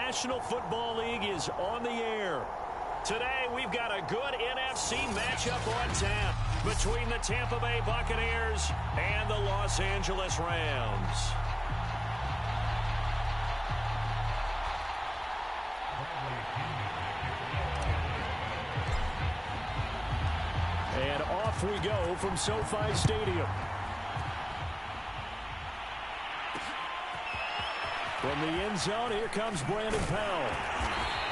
National Football League is on the air. Today, we've got a good NFC matchup on tap between the Tampa Bay Buccaneers and the Los Angeles Rams. And off we go from SoFi Stadium. From the end zone, here comes Brandon Powell.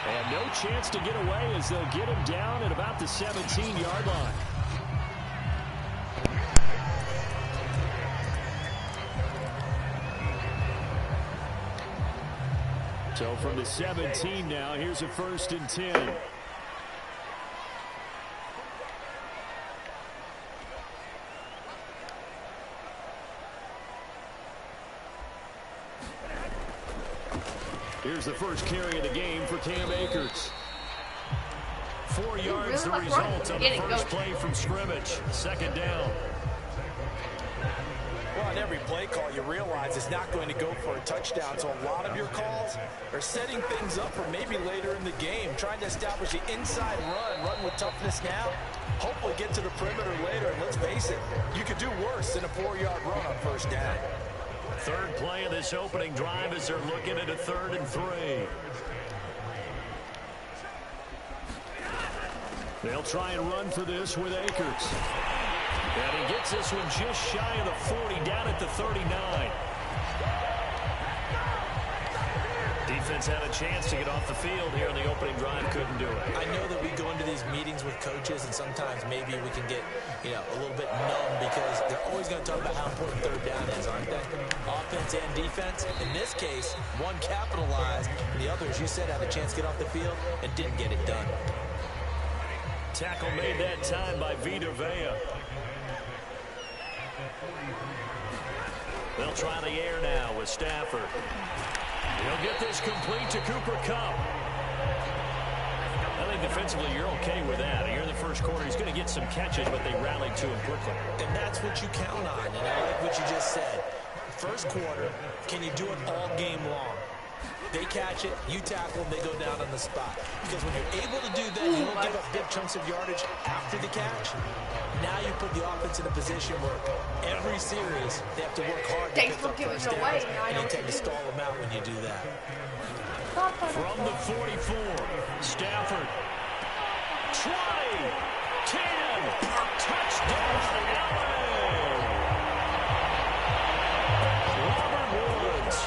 And no chance to get away as they'll get him down at about the 17-yard line. So from the 17 now, here's a 1st and 10. Here's the first carry of the game for Cam Akers. 4 yards the result of the first play from scrimmage. 2nd down. Well, on every play call, you realize it's not going to go for a touchdown. So a lot of your calls are setting things up for maybe later in the game, trying to establish the inside run with toughness now. Hopefully get to the perimeter later. And let's face it, you could do worse than a 4-yard run on 1st down. 3rd play of this opening drive as they're looking at a 3rd and 3. They'll try and run for this with Akers. And he gets this one just shy of the 40, down at the 39. Defense had a chance to get off the field here in the opening drive, couldn't do it. I know that we go into these meetings with coaches, and sometimes maybe we can get, a little bit numb because they're always going to talk about how important 3rd down is, aren't they? Offense and defense. In this case, one capitalized, and the other, as you said, had a chance to get off the field and didn't get it done. Tackle made that time by Vita Vea. They'll try the air now with Stafford. He'll get this complete to Cooper Kupp. I think defensively you're okay with that. Here in the first quarter, he's going to get some catches, but they rallied to him quickly. And that's what you count on, and I like what you just said. First quarter, can you do it all game long? They catch it, you tackle them, they go down on the spot. Because when you're able to do that, you don't give up big chunks of yardage after the catch. Now you put the offense in a position where every series they have to work hard to pick up first downs, and you tend to stall them out when you do that. From the 44, Stafford. 20, 10, touchdown, LA! Robert Woods,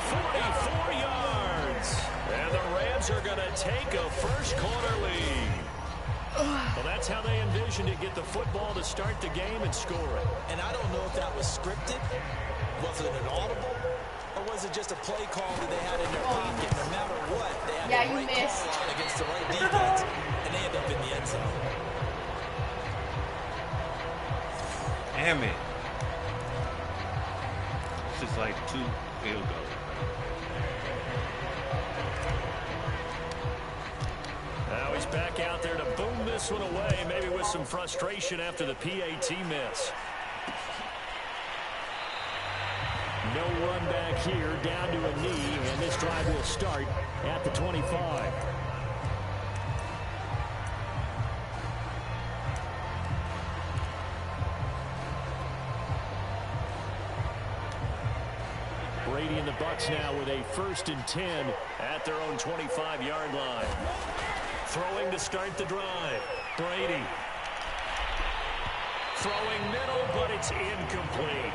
44 yards. And the Rams are going to take a first quarter lead. Well, that's how they envisioned it, get the football to start the game and score it. And I don't know if that was scripted. Was it an audible? Or was it just a play call that they had in their pocket? No matter what, they had the right call out against the right defense, and they end up in the end zone. Damn it. This is like 2 field goals. Now he's back out there to boom this one away, maybe with some frustration after the PAT miss. No run back here, down to a knee, and this drive will start at the 25. Brady and the Bucks now with a 1st and 10 at their own 25-yard line. Throwing to start the drive. Brady. Throwing middle, but it's incomplete.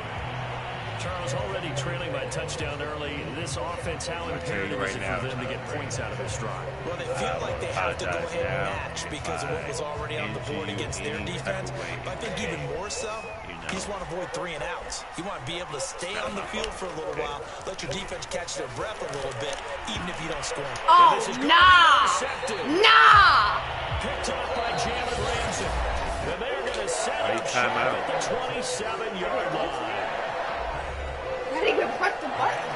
Charles, already trailing by touchdown early. This offense, how imperative is it for them to get points out of this drive? Well, they feel like they have to go ahead and match because of what was already on the board against their defense. But I think even more so, you just want to avoid 3 and outs. You want to be able to stay on the field for a little while, let your defense catch their breath a little bit, even if you don't score. Oh, nah! Nah! Picked up by Jalen Ramsey. And they're going to set up shot at the 27-yard line. I didn't even press the button.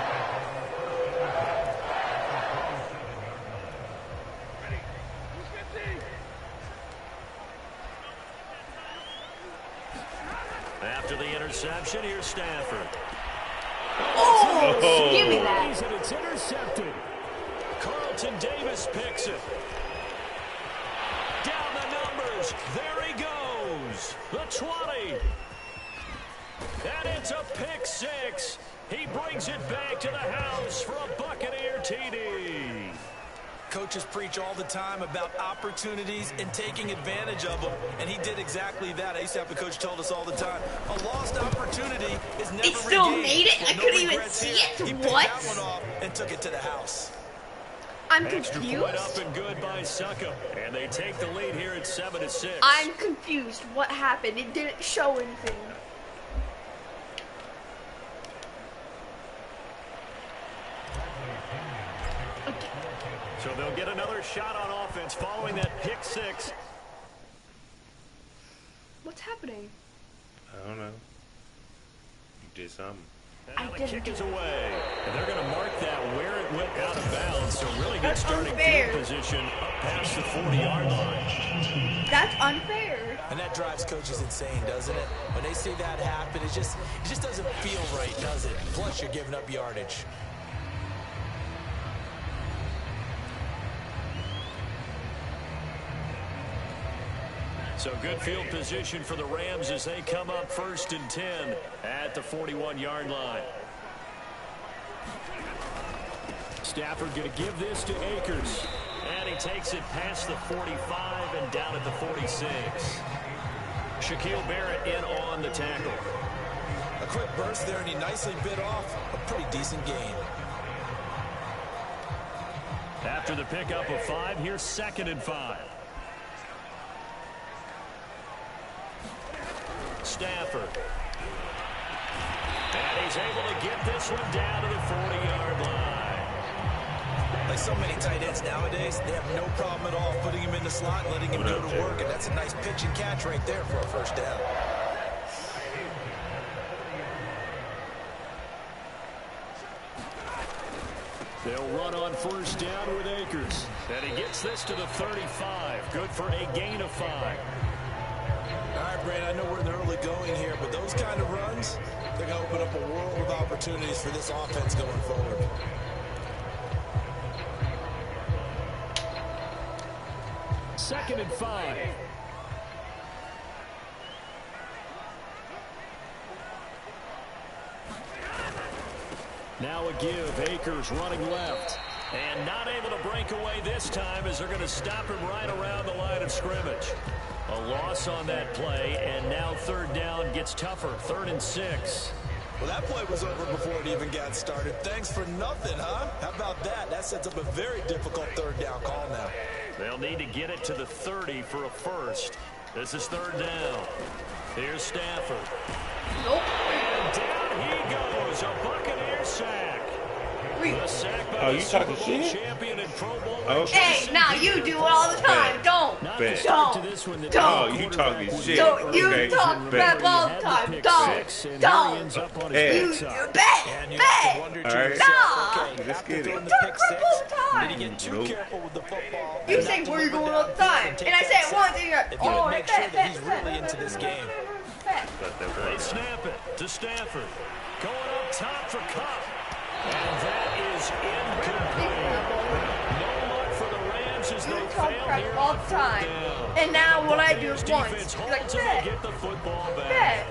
After the interception, here's Stafford. Oh, give me that. And it's intercepted. Carl Carlton Davis picks it. Down the numbers. There he goes. The 20. And it's a pick six. He brings it back to the house for a Buccaneer TD. Coaches preach all the time about opportunities and taking advantage of them, and he did exactly that. I used to have a coach told us all the time, a lost opportunity is never regained. It still made it? I couldn't even see it? He picked What? that one off and took it to the house. I'm Extra point up confused. and good by Suckup. And they take the lead here at 7-6. I'm confused. What happened? It didn't show anything. So they'll get another shot on offense following that pick six. What's happening? I don't know. You did something. And the didn't kick do is away. And they're going to mark that where it went out of bounds. So really good That's starting unfair. field position up past the 40-yard line. That's unfair. And that drives coaches insane, doesn't it? When they see that happen, it just doesn't feel right, does it? Plus, you're giving up yardage. So good field position for the Rams as they come up 1st and 10 at the 41-yard line. Stafford going to give this to Akers. And he takes it past the 45 and down at the 46. Shaquille Barrett in on the tackle. A quick burst there, and he nicely bit off a pretty decent gain. After the pickup of 5, here's 2nd and 5. Stafford. And he's able to get this one down to the 40-yard line. Like so many tight ends nowadays, they have no problem at all putting him in the slot and letting him go to work, and that's a nice pitch and catch right there for a first down. They'll run on 1st down with Akers. And he gets this to the 35. Good for a gain of 5. All right, Brandon, I know we're in the early going here, but those kind of runs, they're going to open up a world of opportunities for this offense going forward. Second and 5. Now a give. Akers running left. And not able to break away this time as they're going to stop him right around the line of scrimmage. A loss on that play, and now 3rd down gets tougher. 3rd and 6. Well, that play was over before it even got started. Thanks for nothing, huh? How about that? That sets up a very difficult 3rd down call now. They'll need to get it to the 30 for a first. This is 3rd down. Here's Stafford. Nope. And down he goes. A Buccaneer sack. The sack by You the Super talking Bowl shit? champion and Pro Bowl. Okay. Hey, now you do it all the time. Don't. Not Bet. the start to Don't. this one that Don't. the Oh, you talking quarterback shit. Don't. You Okay. talk Bet. crap all the time. Don't. Don't. Hey. You And bet. you have to Bet. wonder All to right. yourself, okay, Let's after get it. throwing the Talk pick crap all six, the time. did he get too Nope. careful with the football? You and say not where you're deliver going all the downfield time. and take And I that say it sack? once and you're If you oh, would make sure bet, that he's bet, really bet, into bet, this bet, game. bet. They snap it to Stafford. Going up top for Cup. And that is incomplete. No luck for the Rams as they You talk fail crap here all on the 4th time. down. And now what I do Buccaneers is once. defense You're holds like, them bet. to get the football back. Bet.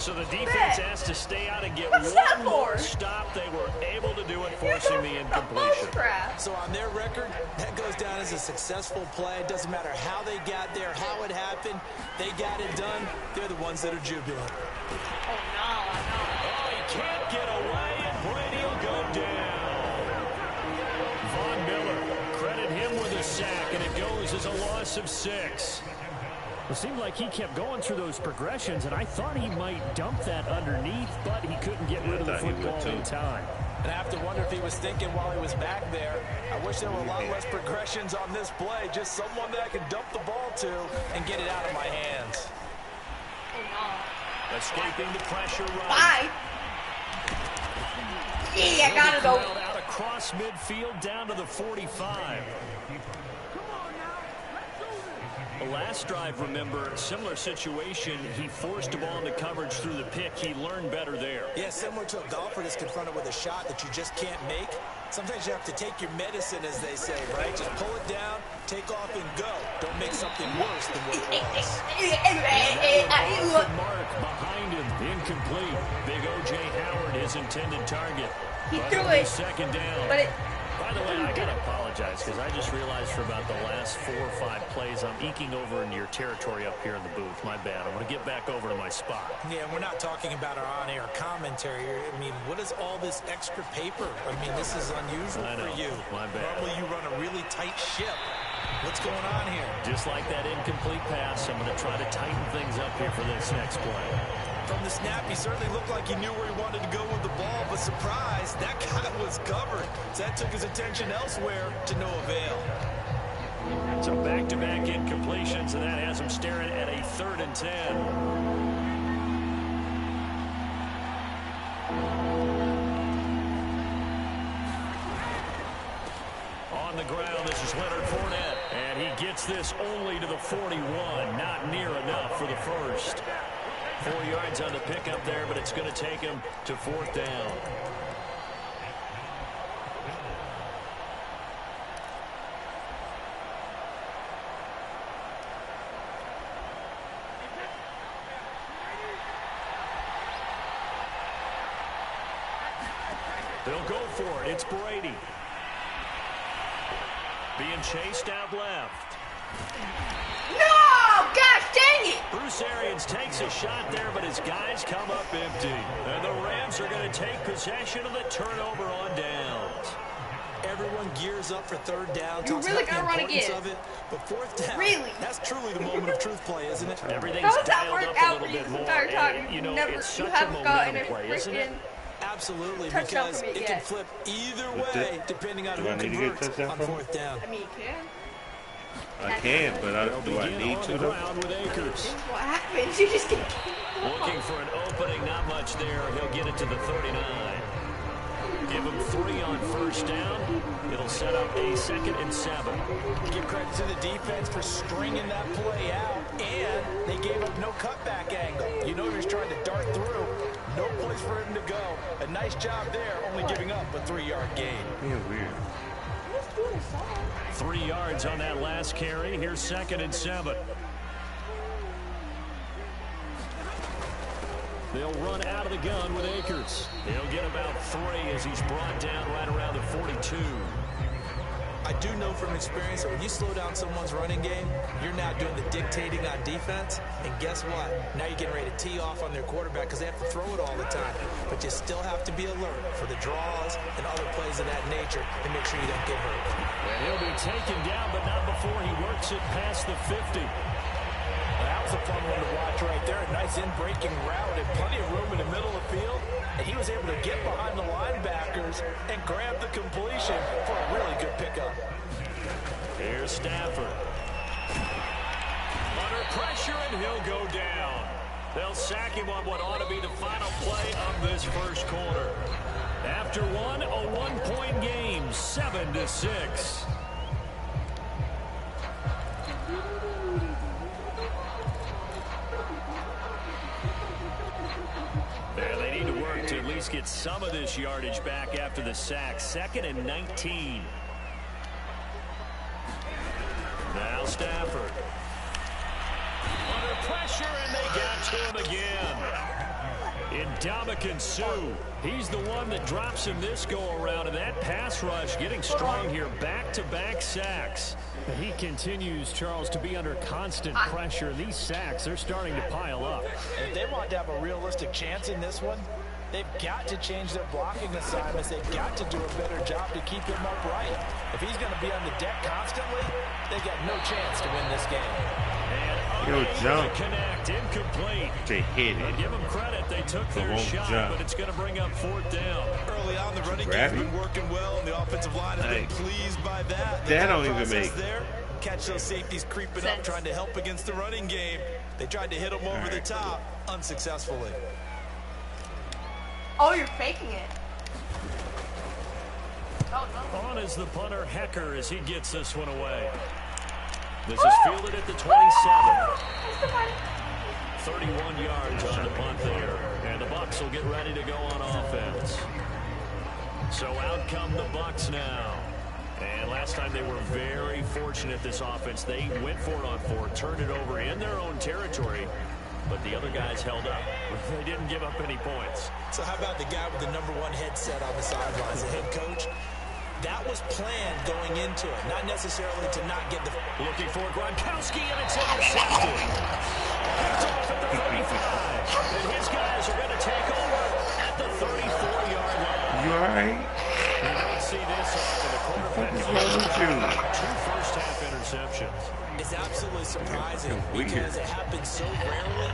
So the defense Bet. has to stay out and get What's that one more for? stop. They were able to do it, You forcing talk the about incompletion. crap. So on their record, that goes down as a successful play. It doesn't matter how they got there, how it happened. They got it done. They're the ones that are jubilant. Oh, no, Oh, he can't get away, and Brady will go down. Von Miller, credit him with a sack, and it goes as a loss of 6. It seemed like he kept going through those progressions, and I thought he might dump that underneath, but he couldn't get rid of the I thought he would football too. in time. And I have to wonder if he was thinking while he was back there, I wish there were a lot less progressions on this play. Just someone that I could dump the ball to and get it out of my hands. Escaping the pressure right. Bye. Yeah, I got it Crowd though. out across midfield down to the 45. The last drive, remember, similar situation. He forced the ball into coverage through the pick. He learned better there. Yeah, similar to a golfer that's confronted with a shot that you just can't make. Sometimes you have to take your medicine, as they say, right? Just pull it down, take off, and go. Don't make something worse than what it was. The mark behind him, incomplete. Big O.J. Howard, his intended target. He threw it. Second down. But it... By the way, I got to apologize because I just realized for about the last 4 or 5 plays, I'm eking over into your territory up here in the booth. My bad. I'm going to get back over to my spot. Yeah, we're not talking about our on-air commentary here. I mean, what is all this extra paper? I mean, this is unusual for you. My bad. Normally you run a really tight ship. What's going on here? Just like that incomplete pass, I'm going to try to tighten things up here for this next play. From the snap, he certainly looked like he knew where he wanted to go with the ball, but surprise, that guy was covered. So that took his attention elsewhere to no avail. So back-to-back incompletions, and that has him staring at a 3rd and 10. On the ground, this is Leonard Fournette, and he gets this only to the 41. Not near enough for the first. 4 yards on the pickup there, but it's going to take him to 4th down. They'll go for it. It's Brady. Being chased out left. No! Gosh dang it! Bruce Arians takes a shot there, but his guys come up empty. And the Rams are going to take possession of the turnover on downs. Everyone gears up for 3rd down. You're really going to run again. Of it, but 4th down, really? That's truly the moment of truth play, isn't it? Everything's dialed up a little bit this more. entire time? You know, Never, it's such you a haven't gotten momentum a play, isn't it? Absolutely, touchdown because from it it can flip either way depending on who converts on 4th down. I mean, you can. I can, but do I need to though? With Akers. What happens? You just get Looking for an opening, not much there. He'll get it to the 39. Give him 3 on 1st down. It'll set up a 2nd and 7. Give credit to the defense for stringing that play out, and they gave up no cutback angle. You know he was trying to dart through. No place for him to go. A nice job there, only giving up a 3-yard gain. Yeah, weird. 3 yards on that last carry. Here's 2nd and 7. They'll run out of the gun with Akers. He'll get about 3 as he's brought down right around the 42. I do know from experience that when you slow down someone's running game, you're now doing the dictating on defense. And guess what? Now you're getting ready to tee off on their quarterback because they have to throw it all the time. But you still have to be alert for the draws and other plays of that nature to make sure you don't get hurt. And he'll be taken down, but not before he works it past the 50. That was a fun one to watch right there. A nice in-breaking route and plenty of room in the middle of the field. And he was able to get behind the linebackers and grab the completion for a really good pickup. Here's Stafford. Under pressure, and he'll go down. They'll sack him on what ought to be the final play of this first quarter. After one, a 1-point game, 7-6. They need to work to at least get some of this yardage back after the sack. 2nd and 19. Now Stafford. Under pressure, and they got to him again. Ndamukong Suh. He's the one that drops him this go-around, and that pass rush getting strong here. Back-to-back sacks. He continues, Charles, to be under constant pressure. These sacks, they're starting to pile up. If they want to have a realistic chance in this one, they've got to change their blocking assignments. They've got to do a better job to keep him upright. If he's going to be on the deck constantly, they've got no chance to win this game. Yo, jump. Connect, incomplete. They hit it. Give them credit. They took their shot, jump. but it's going to bring up 4th down. Early on, the running game's been working well, and the offensive line has been pleased by that. That don't even make there. Catch those safeties creeping up, trying to help against the running game. They tried to hit them over the top, unsuccessfully. Oh, you're faking it. Oh, no. On is the punter, Hecker, as he gets this one away. This is fielded at the 27. 31 yards on the punt there. And the Bucks will get ready to go on offense. So out come the Bucks now. And last time they were very fortunate, this offense. They went for it on 4, turned it over in their own territory, but the other guys held up. They didn't give up any points. So how about the guy with the #1 headset on the sidelines, the head coach? That was planned going into it, not necessarily to not get the... Looking for Gronkowski, and it's intercepted. Picked off at the 35. And his guys are going to take over at the 34-yard line. You alright? You don't see this often. The quarterback has 2 first-half interceptions. It's absolutely surprising because it happens so rarely.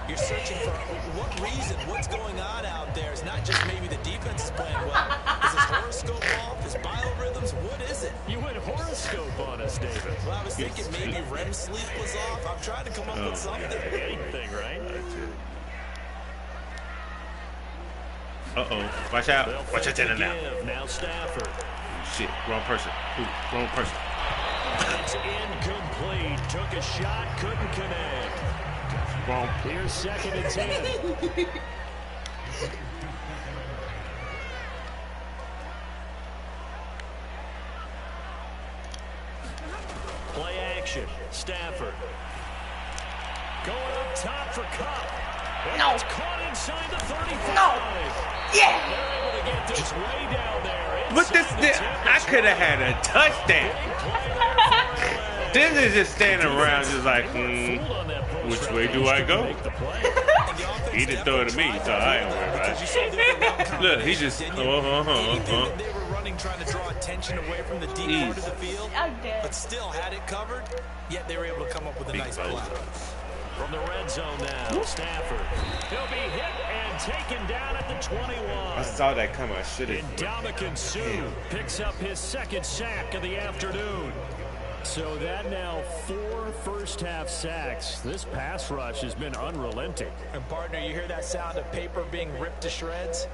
You're searching for what reason, what's going on out there. It's not just maybe the defense is playing well. Is his horoscope off? His biorhythms? What is it? You went horoscope on us, David. Well, I was thinking maybe REM sleep was off. I'm trying to come up with something. Anything, right? Uh-oh. Watch out. Watch out there now. Now Stafford. Shit. Wrong person. Ooh, wrong person. It's incomplete. Took a shot, couldn't connect. Wrong. Here's 2nd and 10. Play action. Stafford. Going up top for Cup. And No. it's caught inside the 35. No. Yeah. They're able to get this way down there. But this, I could have had a touchdown. This is just standing around just like, which way do I go? He didn't throw it to me, so I ain't worried about it. Look, he just, They were running, trying to draw attention away from the deep part of the field, I'm dead. but still had it covered, yet they were able to come up with a nice play. From the red zone now, Stafford. He'll be hit and taken down at the 21. I saw that come. I should have. And Suh picks up his 2nd sack of the afternoon. So that now 4 first-half sacks. This pass rush has been unrelenting. And partner, you hear that sound of paper being ripped to shreds?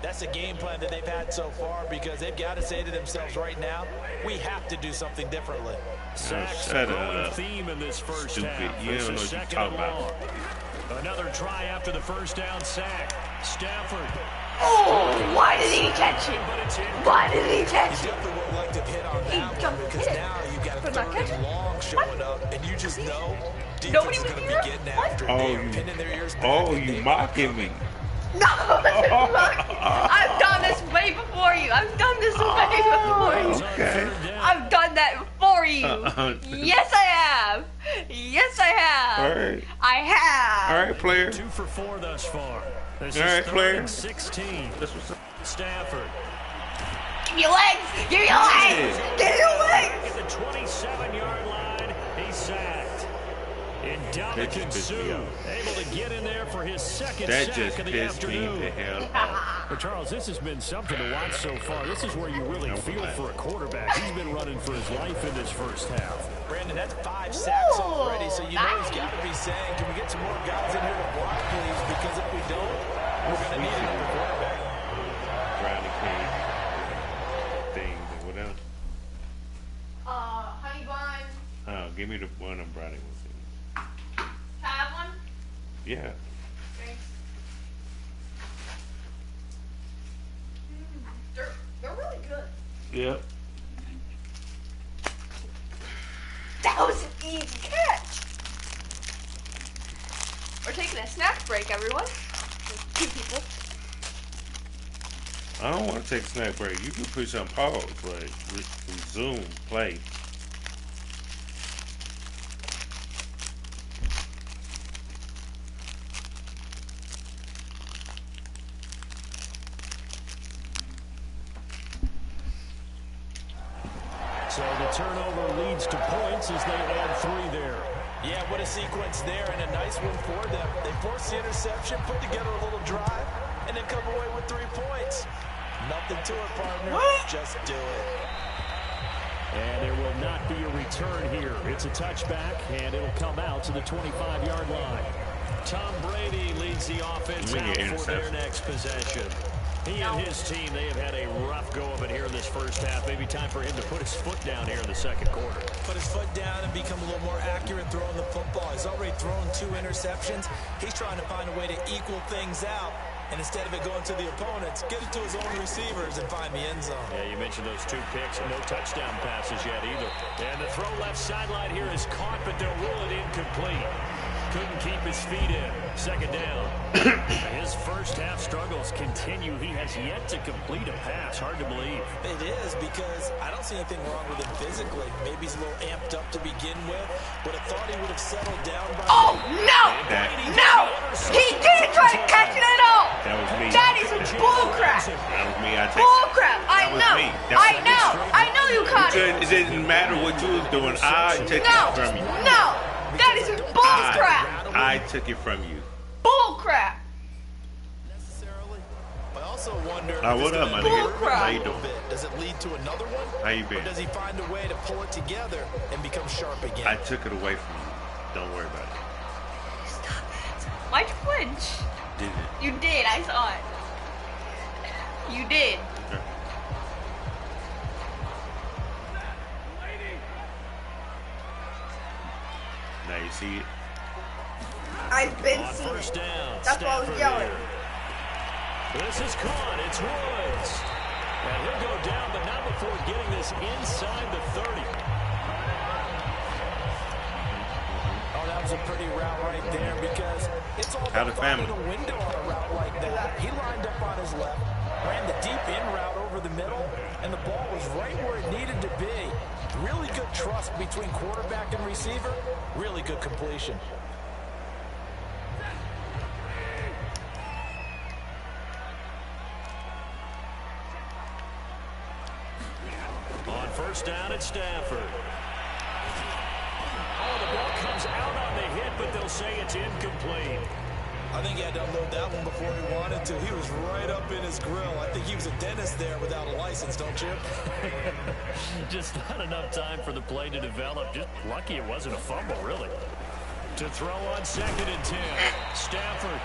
That's a game plan that they've had so far because they've got to say to themselves right now, we have to do something differently. Sacks shut a growing up. theme in this first Stupid. half. You This don't know is what you're 2nd talking and about. long. Another try after the first down sack. Stafford. Oh, why did he catch it? But it's in. Why did he catch You it? definitely would like to hit on He that one jumped because in. now you've got a But not 3rd catch and it? long showing up, and you just know defense Nobody is was going to here? be getting What? after it. Oh, They are you- pinning their ears back. Oh, and you they are mocking me. No, I've done this way before you. I've done this way before you. Okay. I've done that for you. Yes, I have. Yes, I have. All right. I have. All right, player. 2 for 4 thus far. This All right, is 3rd player. and 16. That's what's up. Stafford. Give me your legs. Give me your legs. Give me your legs. At the 27-yard line, he's sacked. And That just pissed me Suh off. able to get in there for his 2nd That sack just of the pissed me afternoon. the hell off. But Charles, this has been something to watch so far. This is where you really feel for a quarterback. He's been running for his life in this first half. Brandon, that's 5 sacks Ooh, already, so you know he's nice. got to be saying, can we get some more guys in here to block, please? Because if we don't, we're going to need another quarterback. Brownie King things and whatever. Honey bun. Oh, give me the one I'm brownie was in. Have one. Yeah. Thanks. They're really good. Yep. That was an easy catch. We're taking a snack break, everyone. There's 2 people. I don't want to take a snack break. You can push on pause, like resume play. So the turnover leads to points as they add 3 there. Yeah, what a sequence there, and a nice one for them. They forced the interception, put together a little drive, and then come away with 3 points. Nothing to it, partner. Just do it. And there will not be a return here. It's a touchback, and it'll come out to the 25-yard line. Tom Brady leads the offense out for their next possession. He and his team, they have had a rough go of it here in this first half. Maybe time for him to put his foot down here in the second quarter. Put his foot down and become a little more accurate throwing the football. He's already thrown 2 interceptions. He's trying to find a way to equal things out. And instead of it going to the opponents, get it to his own receivers and find the end zone. Yeah, you mentioned those 2 picks and no touchdown passes yet either. And the throw left sideline here is caught, but they'll rule it incomplete. Couldn't keep his feet in. Second down. His first half struggles continue. He has yet to complete a pass. Hard to believe. It is, because I don't see anything wrong with him physically. Maybe he's a little amped up to begin with. Would have thought he would have settled down by... Oh, no! No! He didn't try to catch it at all! That was me. That is bullcrap! That was me. Bullcrap! I know! I know you caught it! It didn't matter what you was doing. I took it from you. No! That is bullcrap! I took it from you. Bullcrap! Necessarily. I also wonder... What up, my nigga? Bullcrap. How you doing? Does it lead to another one? How you been? Or does he find a way to pull it together and become sharp again? I took it away from you. Don't worry about it. Stop it. Why'd you flinch? Did it? You did, I saw it. You did. Okay. Now you see it. I've been On seeing first it. down, That's why I was Stafford yelling. here. This is caught. It's Woods. And he'll go down, but not before getting this inside the 30. Oh, that was a pretty route right there, because it's all about finding a window on a route like that. He lined up on his left, ran the deep in route over the middle, and the ball was right where it needed to be. Really good trust between quarterback and receiver. Really good completion. On first down at Stafford. Oh, the ball comes out on the hit, but they'll say it's incomplete. I think he had to unload that one before he wanted to. He was right up in his grill. I think he was a dentist there without a license, don't you? Just not enough time for the play to develop. Just lucky it wasn't a fumble, really. To throw on 2nd and 10. Stafford.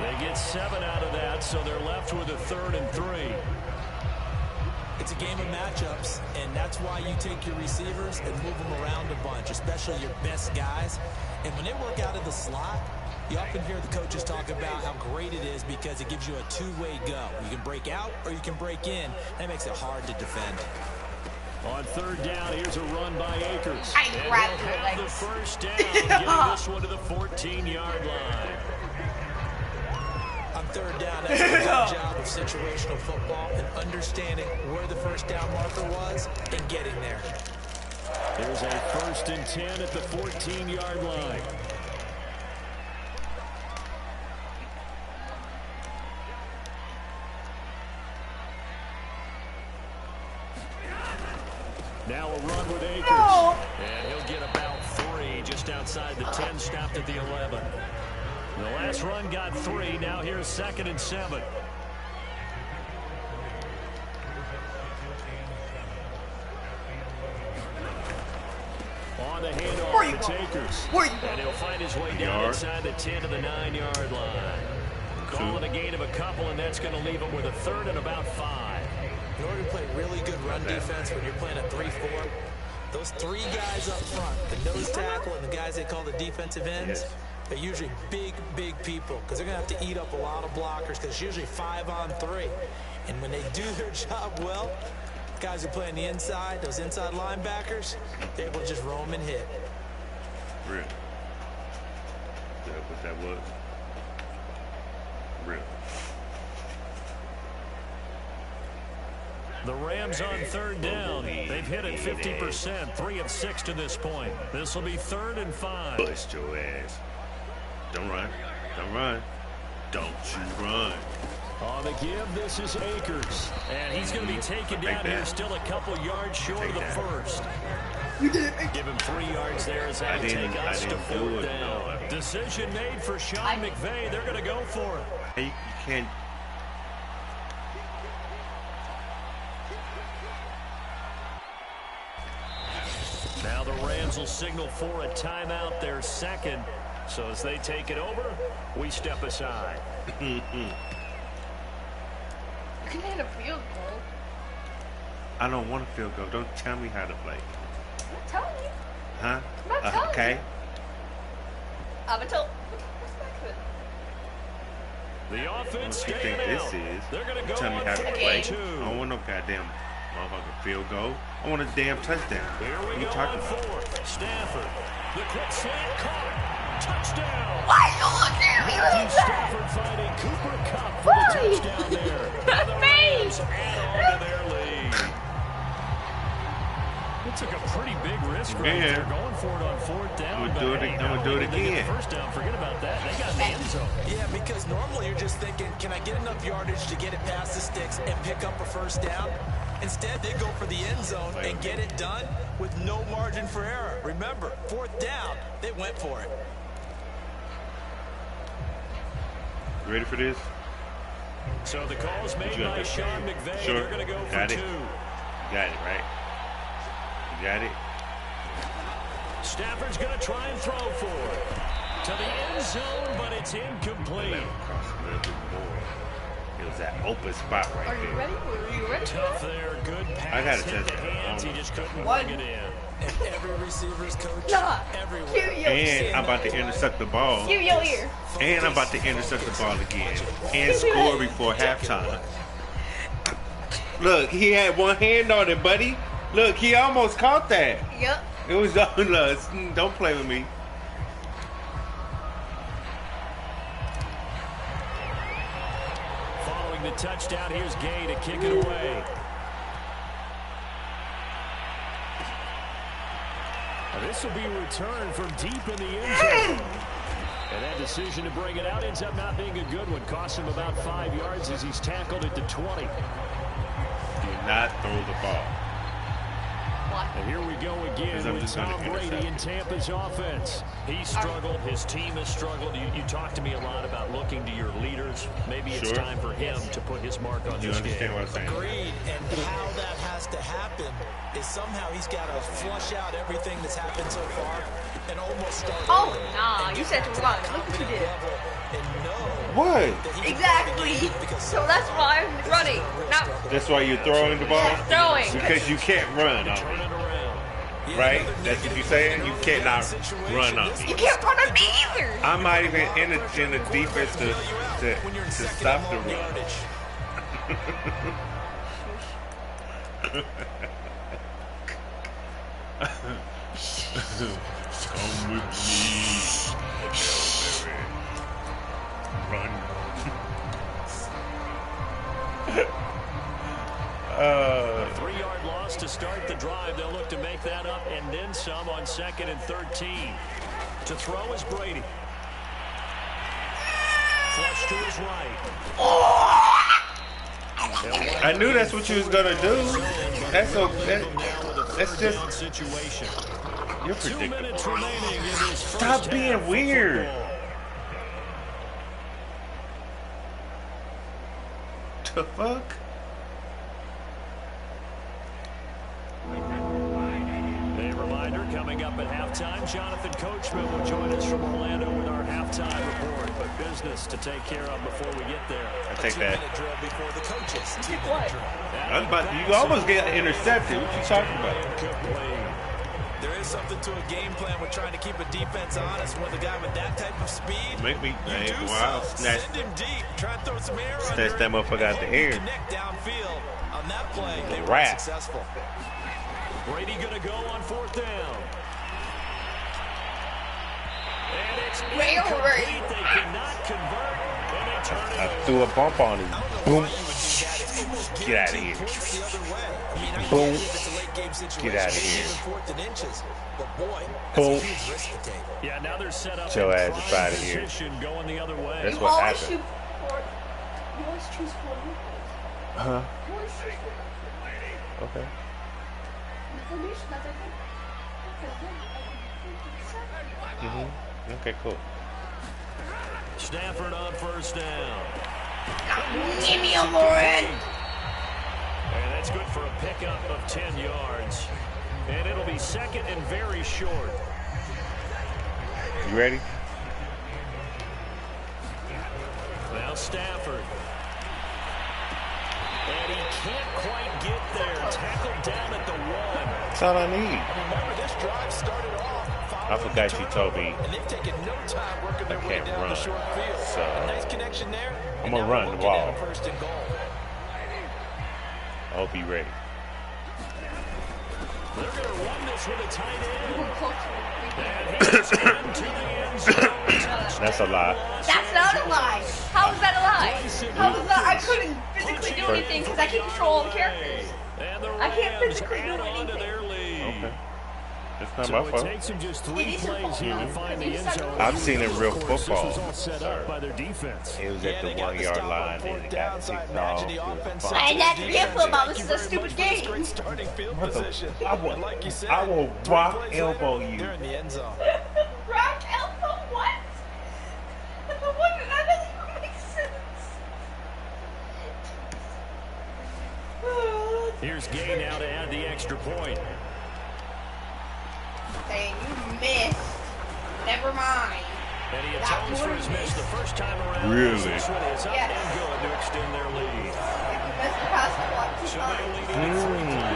They get 7 out of that, so they're left with a 3rd and 3. It's a game of matchups, and that's why you take your receivers and move them around a bunch, especially your best guys. And when they work out of the slot, you often hear the coaches talk about how great it is because it gives you a two-way go. You can break out or you can break in. That makes it hard to defend. On 3rd down, here's a run by Akers. I grabbed your legs. The first down, getting this one to the 14-yard line. On 3rd down, that's a good job of situational football and understanding where the first down marker was and getting there. There's a 1st and 10 at the 14-yard line. Now a run with Akers. No. And he'll get about 3 just outside the 10, stopped at the 11. The last run got 3. Now here's 2nd and 7. On the handoff to Akers. And he'll find his way down inside the 10 to the 9-yard line. Calling a gain of a couple, and that's going to leave him with a 3rd and about 5. In order to play really good run defense when you're playing a 3-4, those 3 guys up front, the nose tackle and the guys they call the defensive ends, they're usually big, big people because they're going to have to eat up a lot of blockers because it's usually 5 on 3. And when they do their job well, guys who play on the inside, those inside linebackers, they will just roam and hit. Real. Is that what that was? Real. The Rams on 3rd down. They've hit it 50%, 3 of 6 to this point. This will be 3rd and 5. Bust your ass. Don't run. Don't run. Don't you run. On the give, this is Akers. And he's going to be taken down here, still a couple yards short of the first. Give him 3 yards there as they take us to 4th down. No. Decision made for Sean McVay. They're going to go for it. Hey, you can't. Now the Rams will signal for a timeout, their 2nd. So as they take it over, we step aside. You can hit a field goal. I don't want a field goal. Don't tell me how to play. I'm not telling you. Huh? I'm not telling okay. you. I'm gonna tell. What's that good? The offense What you staying think this out. is? They're going to go Tell me on how to fourth play. and 2. I don't want no goddamn motherfucking field goal. I want a damn touchdown. Here What we are you go talking on about? fourth. Stafford. The quick slant caught. Touchdown. Why you looking at me Matthew like that? Stafford finding Cooper Kupp for the touchdown there. Now the Rams add on to their lead. It took a pretty big risk right there, going for it on fourth down. I'm gonna do it again. First down, forget about that. They got the end zone. Yeah, because normally you're just thinking, can I get enough yardage to get it past the sticks and pick up a first down? Instead, they go for the end zone and get it done with no margin for error. Remember, fourth down, they went for it. You ready for this? So the call's made by Sean McVay. Sure. They're going to go for Got 2. it. Got it, right? You got it? Stafford's going to try and throw for it. To the end zone, but it's incomplete. Let him cross a little bit more. It was that open spot right Are you there. ready? Are you ready? Tough there. Good pass. I gotta hit the touch that. hands. He just couldn't One. bring it in. And every receiver's coach, Nah. everywhere. Cue your And I'm about to intercept the ball. Cue your ear. And I'm about to intercept the ball again. And score before halftime. Look, he had one hand on it, buddy. Look, he almost caught that. Yep. It was don't play with me. Following the touchdown, here's Gay to kick it away. Now, this will be returned from deep in the end zone. And that decision to bring it out ends up not being a good one. Costs him about 5 yards as he's tackled at the 20. Do not throw the ball. And here we go again with Tom Brady in Tampa's offense. He struggled. His team has struggled. You talk to me a lot about looking to your leaders. Maybe it's time for him to put his mark on this game. You understand what I'm saying? Agreed. And how that has to happen is somehow he's got to flush out everything that's happened so far and almost start Oh, over nah. and You get said back to to run. that Look what you confident did. level and know What? that he can Exactly. play the game because So that's why I'm running. Not That's why you're throwing the ball? throwing. Because you can't run on Turn me. it around. Right? That's what you're saying? You cannot run on me. You can't run on me either. I'm not even in the defense to stop the run. Come with me. Run. 3-yard loss to start the drive. They'll look to make that up and then some on 2nd and 13. To throw is Brady. Flush to his right. I knew that's what you was gonna do. That's just Situation. you're 2 predictable. minutes remaining in this first Stop being half of weird. football. The fuck? A reminder, coming up at halftime, Jonathan Coachman will join us from Orlando with our halftime report. But business to take care of before we get there. I take that. drill before the coaches. What? You almost get intercepted. What you talking about? There is something to a game plan with trying to keep a defense honest with a guy with that type of speed. Make me You do wow, so. snatch Send him deep. Try and throw some air snatch under that it, motherfucker out the and air. Connect downfield. On that play, they were Wrap. successful. Brady going to go on 4th down. And it's incomplete. They cannot convert, and they turn it I over. threw a bump on him. Boom. Get out of here. Boom. Get out of here. Boom. Yeah, now they're set up. Get your in ass prime up outta here. position going the other way. That's You what always happened. shoot for. You always choose for me. Huh? You always choose for. Okay. Okay, cool. Stafford on 1st down. Give me a Lauren. And that's good for a pickup of 10 yards. And it'll be 2nd and very short. You ready? Now Stafford. And he can't quite get there. Tackled down at the 1. That's all I need. Remember, this drive started off I forgot you told me and they've taken no time working their way can't down run. the short field. So A nice connection there. I'm gonna run the ball. First and goal. I hope he's ready. They're going to run this with a tight end. And he's into the end zone. That's a lie. That's not a lie. How is that a lie? How is that? I couldn't physically do anything because I can't control all the characters. I can't physically do anything. Okay. It's not So my it fault. takes him just 3 plays here to find the end zone. I've seen it real Of course, football. This was all set up by their defense. It was at the 1 yard line and it got kicked off. It was fine. And that's real football. This is a stupid game. I will rock elbow you. They're in the end zone. Rock elbow? What? What? That doesn't even make sense. Here's Gay now to add the extra point. Dang, you missed. Never mind. And he atones for his miss the first time around. Really? This one is up and good to extend their lead. You missed the pass a lot too So times. they're leading 3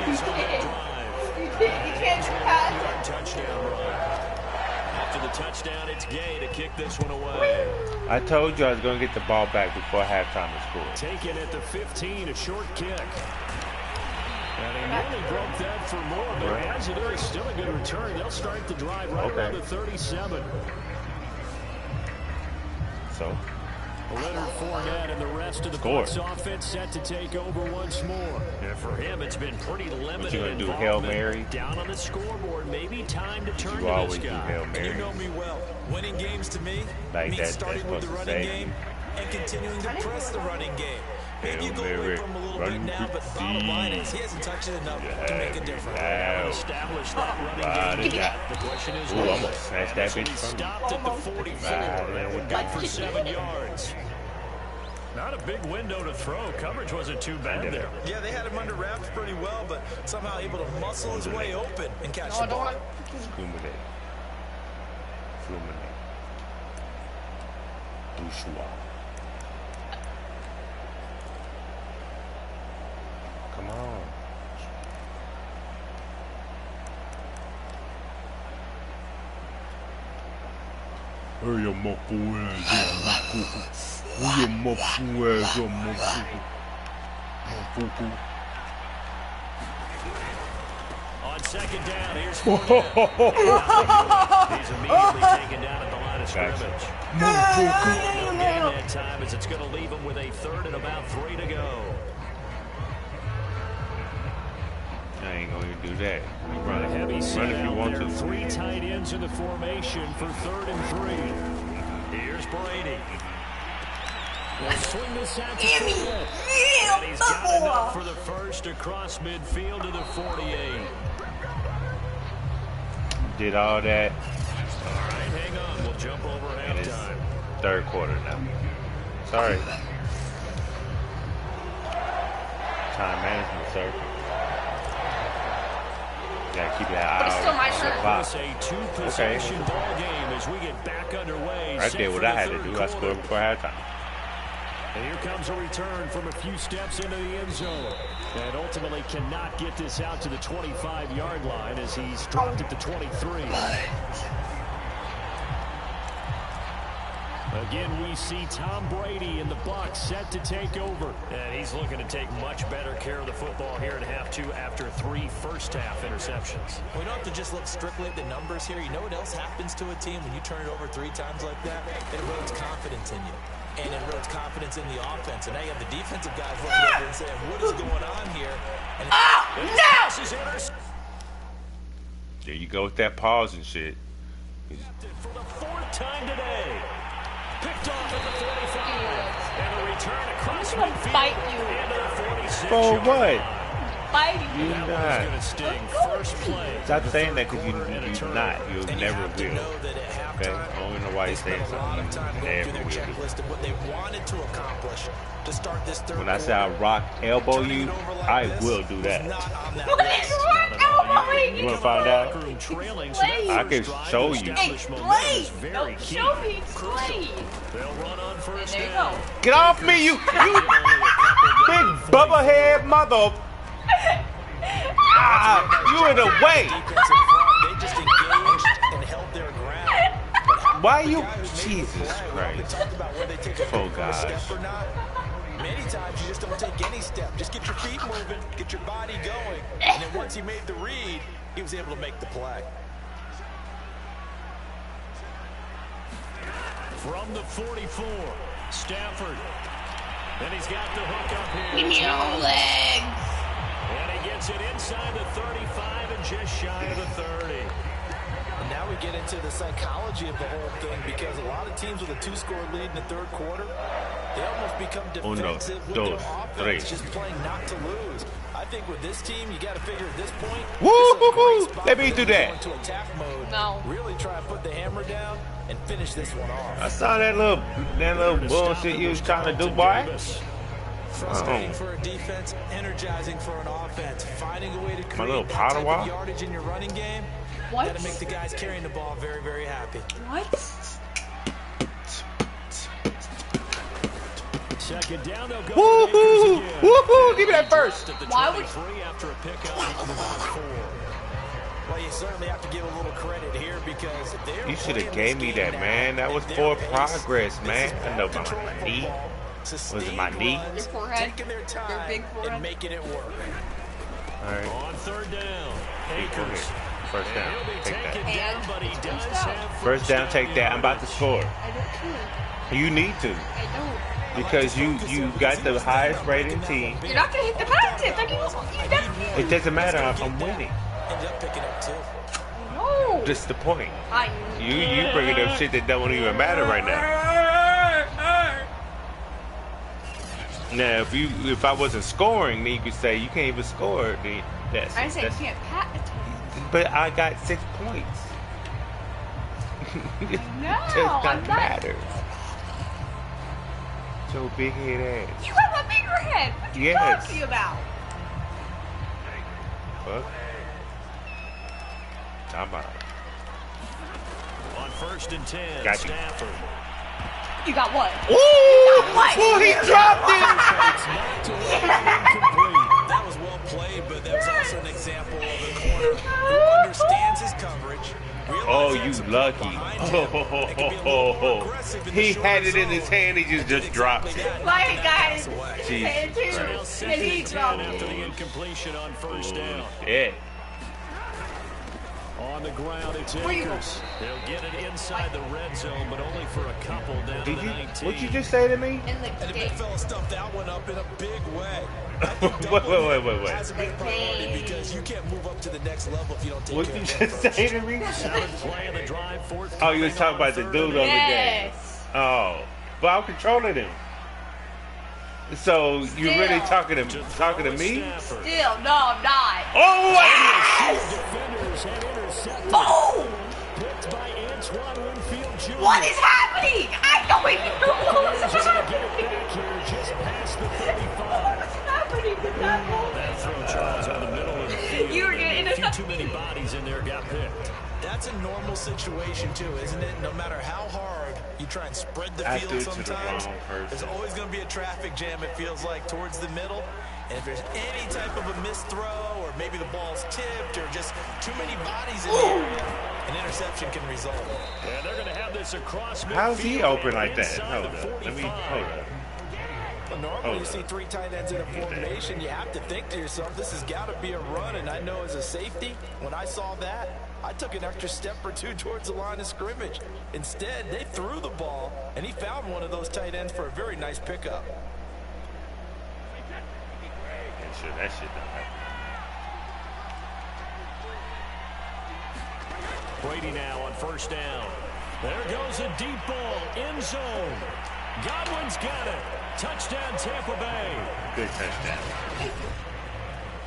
plays on that drive. You did. You can't just pass it. Touchdown run. After the touchdown, it's Gay to kick this one away. I told you I was going to get the ball back before halftime to score. Taken at the 15, a short kick. And he nearly broke that for more, but as it is, still a good return. They'll start the drive right around the 37. So, Leonard Fournette and the rest of the Bucks offense set to take over once more. And for him, it's been pretty limited. what you going to do, Hail Mary? Down on the scoreboard, maybe time to turn You to always this do guy. Hail Mary. You know me well. Winning games to me Like means that's starting with the supposed to running say. game and continuing to press the running game. Maybe you go Hail away Mary, from him a little run bit now, with but the bottom line is he hasn't touched it enough to make a difference. Establish that running game. The question is, Ooh, I'm going to snatch that bitch from you. stopped at the 44 and would go for 7 yards. Not a big window to throw. Coverage wasn't too bad there. Yeah, they had him under wraps pretty well, but somehow able to muscle his way open and catch the ball. Fluminate. Bourgeois. Come on. Hurry your muffle ass up, Hurry your muffle ass up, motherfucker. On second down, here's Fournette. He's immediately taken down at the line of scrimmage. No gain that time as it's going to leave him with a 3rd and about 3 to go. I ain't gonna even do that. You Run a heavy set if you out want there. to. 3 tight ends in the formation for 3rd and 3. Here's Brady. Will swing this out to Fournette. And he's got enough for the first across midfield to the 48. Did all that. All right, hang on. We'll jump over And it's halftime. 3rd quarter now. Sorry. Time management, sir. Gotta keep that eye But it's still my on turn. the clock. It's a 2-possession ball game as we get back underway. I did what I had to do. I scored before halftime. And here comes a return from a few steps into the end zone. And ultimately cannot get this out to the 25-yard line as he's dropped at the 23. Again, we see Tom Brady and the Bucks set to take over. And he's looking to take much better care of the football here in half 2 after 3 first-half interceptions. We don't have to just look strictly at the numbers here. You know what else happens to a team when you turn it over 3 times like that? It erodes confidence in you. And it erodes confidence in the offense. And now you have the defensive guys looking over and saying, what is going on here? And No! There you go with that pause and shit. For the 4th time today. Picked off at the 45. And a return across I'm gonna midfield. bite you. And a 46. For what? Fighting You you. That not. one's going to sting. First play. Stop saying that because you not. You And never have to will. know that at Okay? halftime, I don't know why they you saying spent a lot of something. time You going through never their will. checklist of what they wanted to accomplish to start this 3rd When I say I rock elbow you, I will do that. You want to find out? I can show you. Explain. Don't show me. Explain. They'll run on first There you down. go. Get off me, you big bubblehead mother. Ah, you in the way. Defensive front, they just engaged and held their Why you? Jesus Christ. Oh, gosh. Many times you just don't take any step. Just get your feet moving, get your body going. And then once he made the read, he was able to make the play. From the 44, Stafford. And he's got the hook up here. Give me your legs. And he gets it inside the 35 and just shy of the 30. And now we get into the psychology of the whole thing, because a lot of teams with a 2-score lead in the third quarter, they almost become defensive with their offense, just playing not to lose. I think with this team, you got to figure at this point, let me do that. Into attack mode. No. Really try to put the hammer down and finish this one off. I saw that little bullshit you was trying to do, boy. Frustrating for a defense, energizing for an offense. Finding a way to create little powder wall yardage in your running game. What? Got to make the guys carrying the ball very, very happy. What? Second down, they'll go. Woohoo! Woohoo! Give me that first. Why would after a pickup from about 4? Well, you certainly have to give a little credit here, because You should have gave me that, man. That was for progress, man. I know my knee. Was it my knee? Your forehead? Taking their time Your big forehead? and making it work. All right. On third down, Akers. First down. Take that. And First down, take that. I'm about to score. I don't care. You need to. I don't. Because you got the highest rated team. You're not gonna hit the patent. Like you definitely. It doesn't matter. I'm winning. Ended up picking up 2. No. That's the point. I. You bringing up shit that don't even matter right now. Now, if I wasn't scoring, then you could say you can't even score. Then that's. I say you can't patent. But I got 6 points. It No, does I'm not not. matter. So big head ass. You have a bigger head. What are you Yes. talking about? Fuck. Time out. On first and 10, Got you. Stafford. You got what? Ooh! What? Ooh, he dropped it! That was well played, but that was also an example of a corner who understands his coverage. Oh, you lucky. He had it in his hand, he just dropped it. My guys. Jesus And Christ. then he dropped After the it. incompletion on first down. Yeah. On the ground, it's Akers. They'll get it inside the red zone, but only for a couple down to the 19. What'd you just say to me? In the And the gate. big fella stuffed that one up in a big way. Wait. Has a big priority, because you can't move up to the next level if you don't take What'd care you of that just first. say to me? Seventh play of the drive, fourth. Oh, you was talking about the dude on the game. Yes. Oh, but I'm controlling him. So you really talking to me? Still, no, I'm not. Oh! Defenders have intercepted. Oh! Picked by Antoine Winfield Jr. What is happening? I don't even know what is Get it happening. back here just past the What 35. is happening with that ball? That throw, Charles, in the middle of the field. You were getting A few intercepted. too many bodies in there got picked. That's a normal situation too, isn't it? No matter how hard you try and spread the I field threw it to the sometimes, wrong person. there's always going to be a traffic jam, it feels like, towards the middle. And if there's any type of a missed throw, or maybe the ball's tipped, or just too many bodies in the area, an interception can result. And they're going to have this across midfield. How's he open like that? inside Hold the up. Let me 45. hold up. But normally you see 3 tight ends in a formation, you have to think to yourself, this has got to be a run. And I know as a safety, when I saw that, I took an extra step or 2 towards the line of scrimmage. Instead, they threw the ball, and he found one of those tight ends for a very nice pickup. That shit don't happen. Brady now on first down. There goes a deep ball, end zone. Godwin's got it. Touchdown, Tampa Bay. Good touchdown.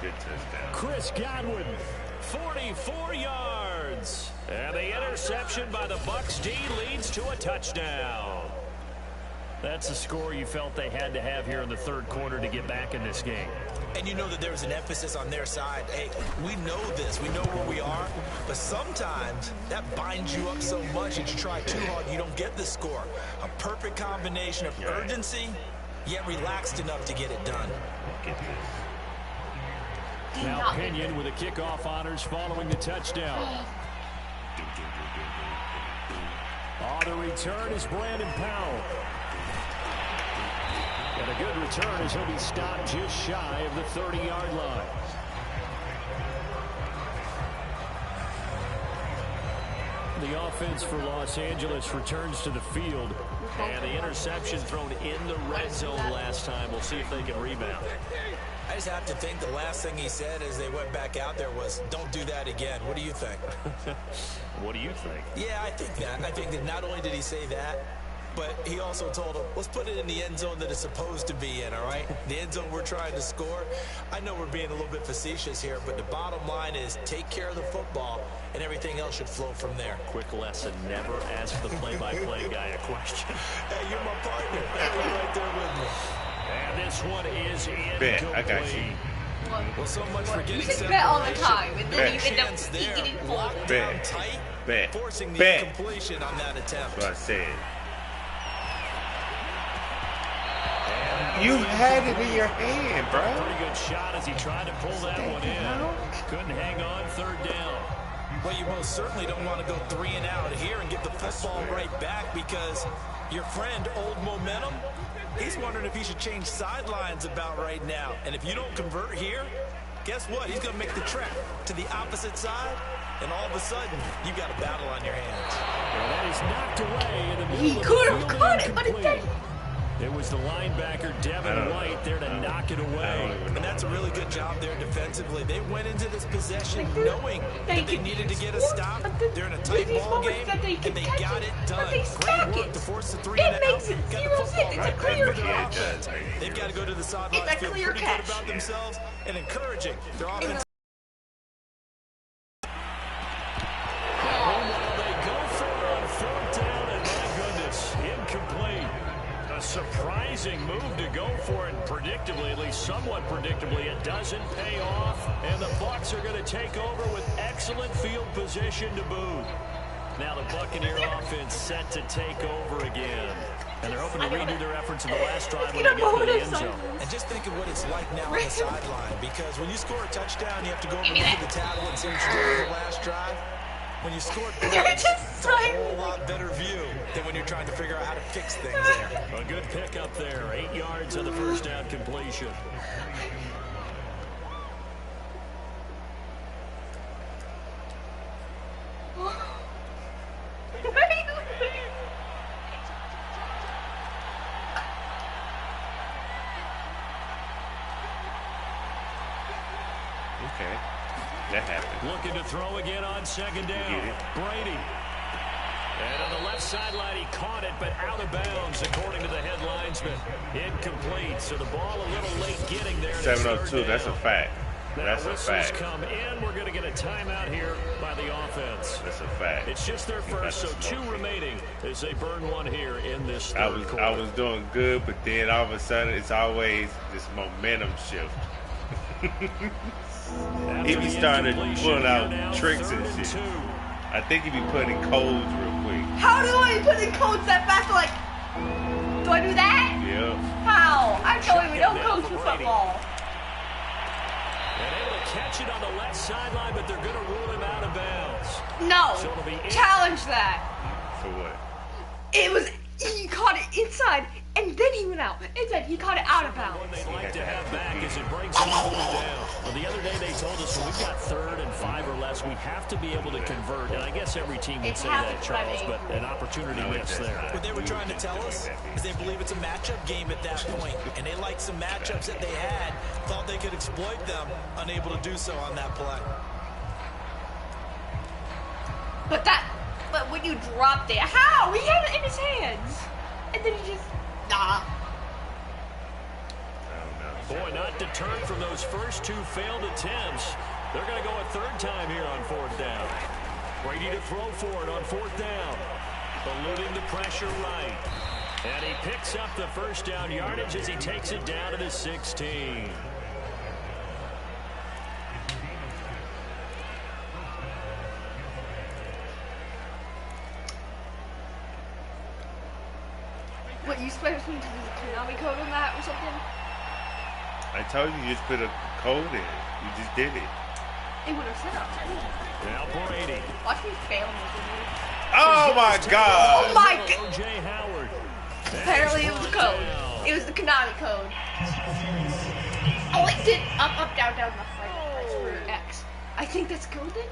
Good touchdown. Chris Godwin, 44 yards. And the interception by the Bucks D leads to a touchdown. That's the score you felt they had to have here in the third quarter to get back in this game. And you know that there was an emphasis on their side. Hey, we know this. We know where we are. But sometimes that binds you up so much that you try too hard, you don't get the score. A perfect combination of urgency, yet relaxed enough to get it done. Get this. Now Pinion with a kickoff honors following the touchdown. Oh, the return is Brandon Powell. And a good return as he'll be stopped just shy of the 30-yard line. The offense for Los Angeles returns to the field. And the interception thrown in the red zone last time. We'll see if they can rebound. I just have to think the last thing he said as they went back out there was, don't do that again. What do you think? What do you think? Yeah, I think that. I think that not only did he say that, but he also told him, let's put it in the end zone that it's supposed to be in, all right? The end zone we're trying to score. I know we're being a little bit facetious here, but the bottom line is take care of the football, and everything else should flow from there. Quick lesson, never ask the play-by-play guy a question. Hey, you're my partner. You're right there with me. And this one is incomplete. Bet, I got you. Well, so much for getting you should bet all the time, and then you end up getting full. Bet. Tight, Bet. forcing the Bet. incompletion on that attempt. That's what I said. You had it in your hand, bro. Pretty good shot as he tried to pull that one in. Couldn't hang on, third down. Well, you most certainly don't want to go 3 and out here and get the football right back because your friend, Old Momentum, he's wondering if he should change sidelines about right now. And if you don't convert here, guess what? He's going to make the trek to the opposite side, and all of a sudden, you've got a battle on your hands. Well, that is knocked away in the middle He of could the have field caught it, and but it incomplete. didn't. It was the linebacker, Devin White, there to knock it away. And that's a really good job there defensively. They went into this possession knowing that they needed to get a stop. They're in a tight ball game, and they got it done. Great work to force the 3 and out. It makes it 0-6. It's a clear catch. They've got to go to the sidelines, It's a feel clear pretty catch. good about themselves, and encouraging their offense. Surprising move to go for it predictably, at least somewhat predictably. It doesn't pay off, and the Bucks are going to take over with excellent field position to boot. Now the Buccaneer offense set to take over again. And they're hoping to redo their efforts in the last drive when they get to the end zone. And just think of what it's like now on the sideline, because when you score a touchdown, you have to go over and look at the table and see what you did on the last drive. When you score points, it's a whole lot better view than when you're trying to figure out how to fix things there. A good pickup there. 8 yards on the first down completion. Okay. That happened. Looking to throw again on second down. Brady. And on the left sideline, he caught it, but out of bounds, according to the head linesman. Incomplete, so the ball a little late getting there. 7:02, that's a fact. Now That's a whistles fact. come in. We're going to get a timeout here by the offense. That's a fact. It's just their first, so 2 remaining as they burn one here in this third quarter. I was doing good, but then all of a sudden, it's always this momentum shift. He be starting to pull out tricks and shit. I think he be putting codes real quick. How do I put in codes that fast? Like, do I do that? Yeah. How? I totally don't coach for football. And able to catch it on the left sideline, but they're going to rule him out of bounds. No. So it'll be Challenge that. For what? It was, he caught it inside, and then he went out. Inside, he caught it out of bounds. What they'd like to have back as it brings them down. Well, the other day they told us when we've got 3rd and 5 or less, we have to be able to convert. And I guess every team would say that, Charles, but an opportunity miss there. What they were trying to tell us is they believe it's a matchup game at that point, and they like some matchups that they had, thought they could exploit them, unable to do so on that play. But when you dropped it, how? He had it in his hands. And then he just, nah. Boy, not deterred from those first 2 failed attempts. They're going to go a 3rd time here on 4th down. Brady to throw for it on 4th down. Eluding the pressure right. And he picks up the first down yardage as he takes it down to the 16. What, you expect me to do the Konami code on that or something? I told you just put a code in. You just did it. It would have said up. Now Brady. Watch me fail. Oh! Oh my God! Oh my God! Apparently it was the code. It was the Konami code. Oh, it did up, down, left, right, screw X. I think that's code then.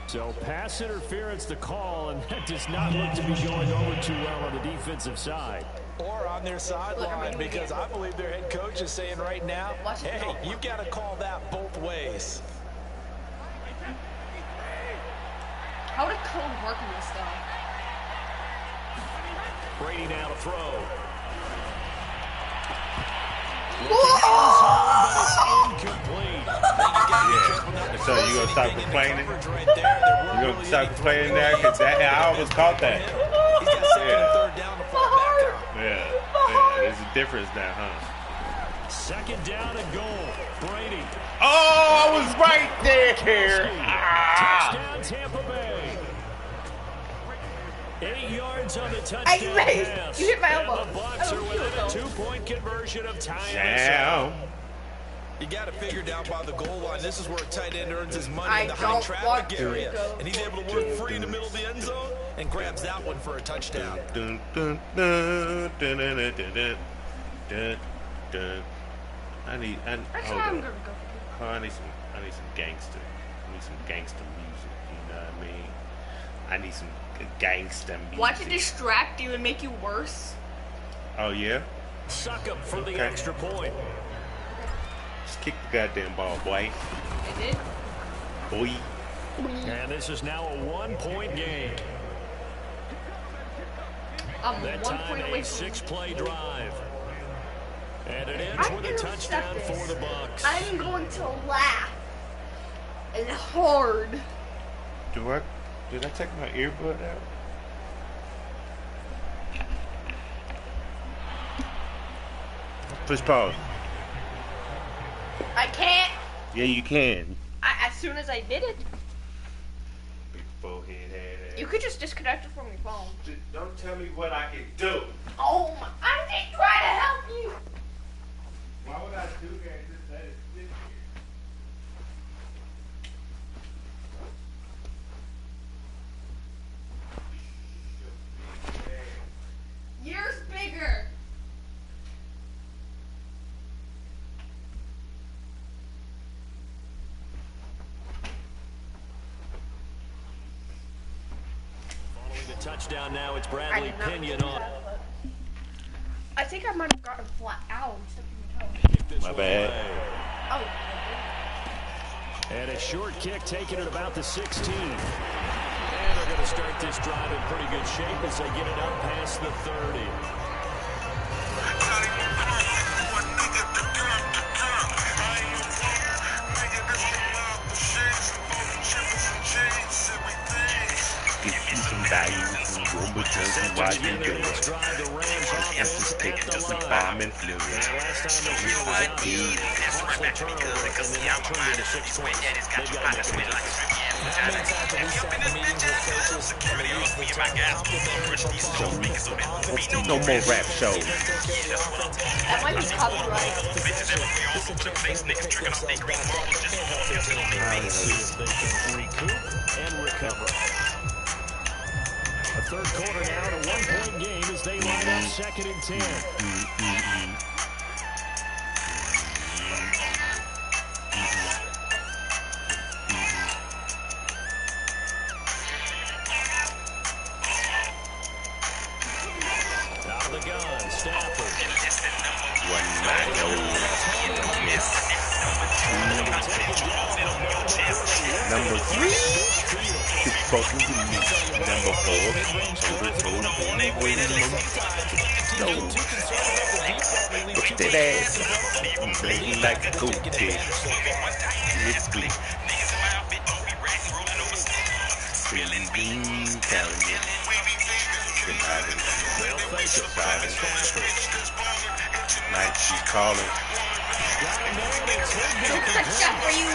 So pass interference the call, and that does not look to be going over too well on the defensive side. Or on their sideline, because I believe their head coach is saying right now, hey, you've got to call that both ways. How would code work in this though? Brady now to throw. Incomplete. Yeah. So you gonna stop complaining? You gonna stop complaining there? Cause that, I almost caught that. Yeah. There's a difference now, huh? Second down and goal. Brady. Oh, I was right there. Touchdown, Tampa Bay. 8 yards on the touchdown pass. You hit my elbow. And the Bucks are within a 2-point conversion of tying Damn. You got to figure down by the goal line. This is where a tight end earns his money in the high traffic area. And he's able to work free in the middle of the end zone and grabs that one for a touchdown. I need some gangster. I need some gangster music. You know what I mean? I need some gangster music. Watch it distract you and make you worse. Oh yeah. Suck him for the extra point. Just kick the goddamn ball, boy. It did. Boy. And this is now a 1-point game. I'm that 1 time point a away from 6-play drive. And it ends with a touchdown for the Bucks. I'm going to laugh. And hard. Did I take my earbud out? Push pause. I can't. Yeah, you can. As soon as I did it. Big forehead head. You could just disconnect it from your phone. Don't tell me what I can do. Oh my, I'm just trying to help you. Why would I do that? Just let it sit here. Yours bigger. Following the touchdown now, it's Bradley Pinion on. I think I might have gotten flat out. My bad. Oh. And a short kick taken at about the 16. And they're going to start this drive in pretty good shape as they get it up past the 30. No more rap shows. That might be copyright. And recover. A third quarter now, a 1-point game as they line up 2nd and 10. Out of the gun, Stafford. One man, no miss. Number 3. It's fucking with me. Number 4. No. Look at that ass. Bleeding like a goat dick. It's bleak. Feeling bean, telling me. Night she's calling. Touchdown for you.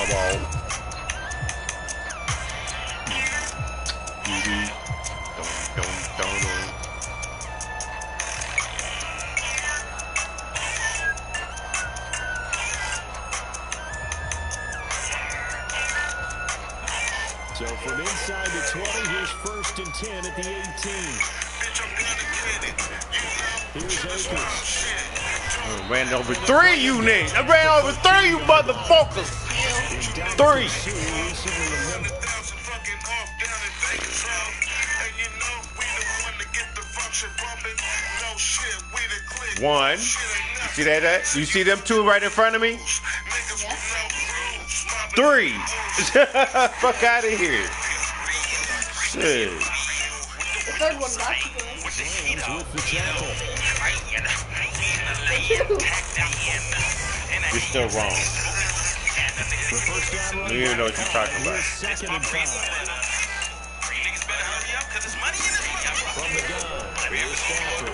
Ball. So from inside the 20, here's 1st and 10 at the 18. Here's Akers. Ran over 3, you niggas. I ran over 3, you motherfuckers. 3. One. You see that? You see them 2 right in front of me? Yes. 3. Fuck out of here. Shit. The third one not good. You're still wrong. You don't even know what you're talking about. 2nd and 5. From the gun. Here's Stafford.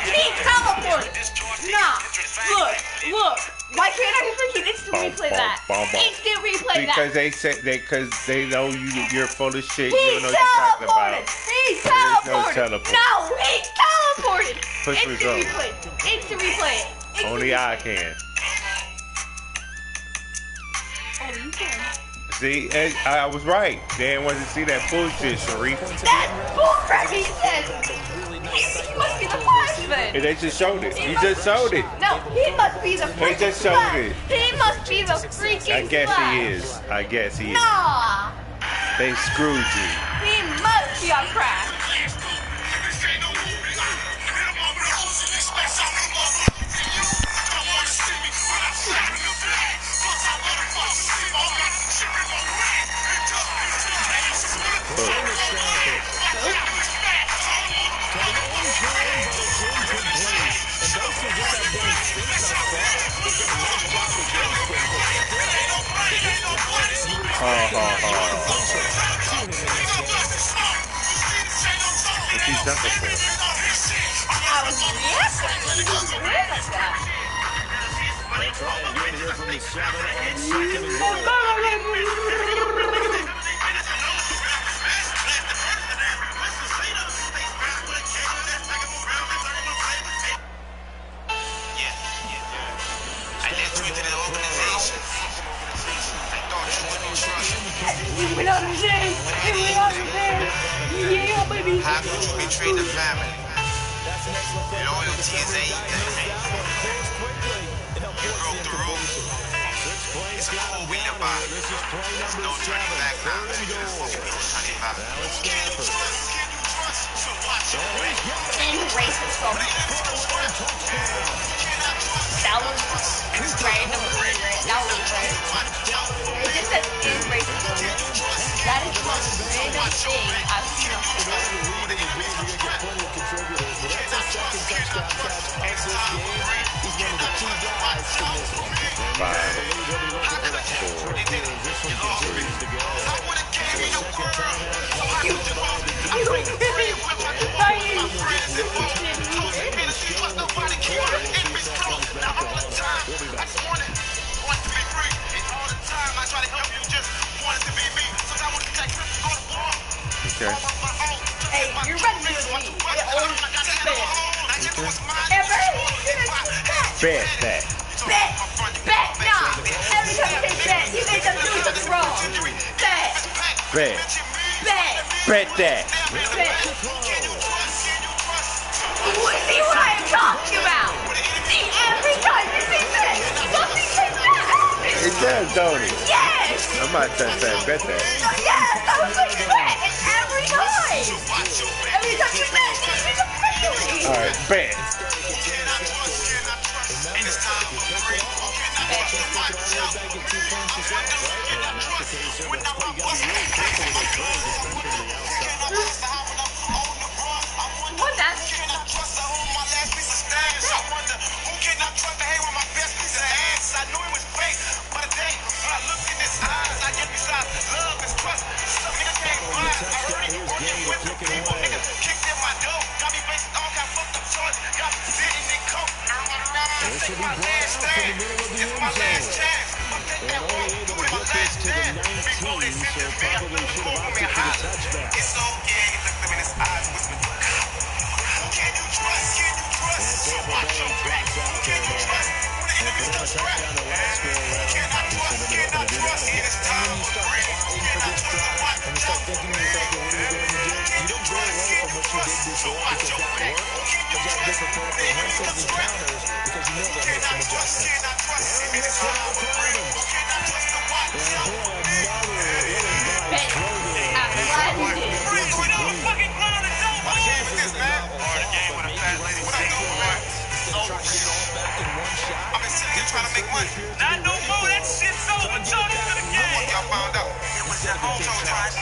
He teleported. Nah. Look. Why can't I freaking instant replay that? Instant replay that. Because they know you're full of shit. He You don't know what you're talking about. He There's no teleported. teleport. No, he teleported. Push Instant result. replay. Instant replay. Instant Only replay. I can. Oh, you can. See, I was right. They didn't want to see that bullshit, Sharif. That's bullcrap. He says. He must be the freshman. And they just showed it. He just showed it. No, he must be the freaking just showed flash. it. He must be the freaking I guess flash. he is. I guess he is. Nah. They screwed you. He must be on crack. What you jumping for? I was reacting. He was weird like that. They'll try again here from the 7 on 2nd and 1. We don't understand. We don't understand. Yeah, baby. How could you betray the family? Loyalty is everything. You broke the rules. It's a code we live by. There's no turning back now. No turning back. And racist from that was random. That was random. It just says in racist. That is the most random thing I've seen on Twitter. Okay. Hey, you're ready to leave. Bet that. Bet, nah. Every time you say bet, you end up doing something wrong. Bet. Bet that. See what I am talking about? See, every time you say bet, something like that happens. It does, don't it? Yes. I'm not saying bet that. Yes, I was like bet. And every time. Every time you bet, something officially. All right, bet. What that? This will be brought out from the middle of the end zone. They're only able to get this to the 19, so probably should have opted for the touchback. And for them, a touchdown, the last go around. So they'll be hoping to do that again. And when you start prepare for hustles and counters because you know they'll make some adjustments. I've been sitting here trying to make money. Not no more. That shit's over. Turn over the game. Y'all found out. It was that whole time.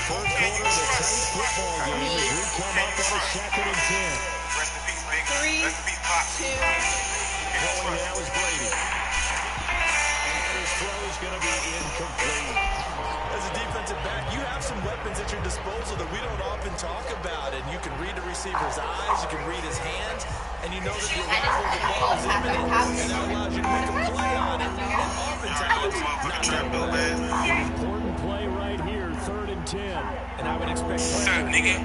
Third quarter of a tight football game as we come up on a 2nd and 10. Rest in peace, Big. 3, Rest in peace, Pop. 2. Throwing now is Brady. And his throw is going to be incomplete. As a defensive back, you have some weapons at your disposal that we don't often talk about. And you can read the receiver's eyes, you can read his hands, and you know that the arrival of the ball is imminent, and that allows you to make a play on it. And oftentimes, not that Important play right here, 3rd and 10. and I would expect What's up, nigga?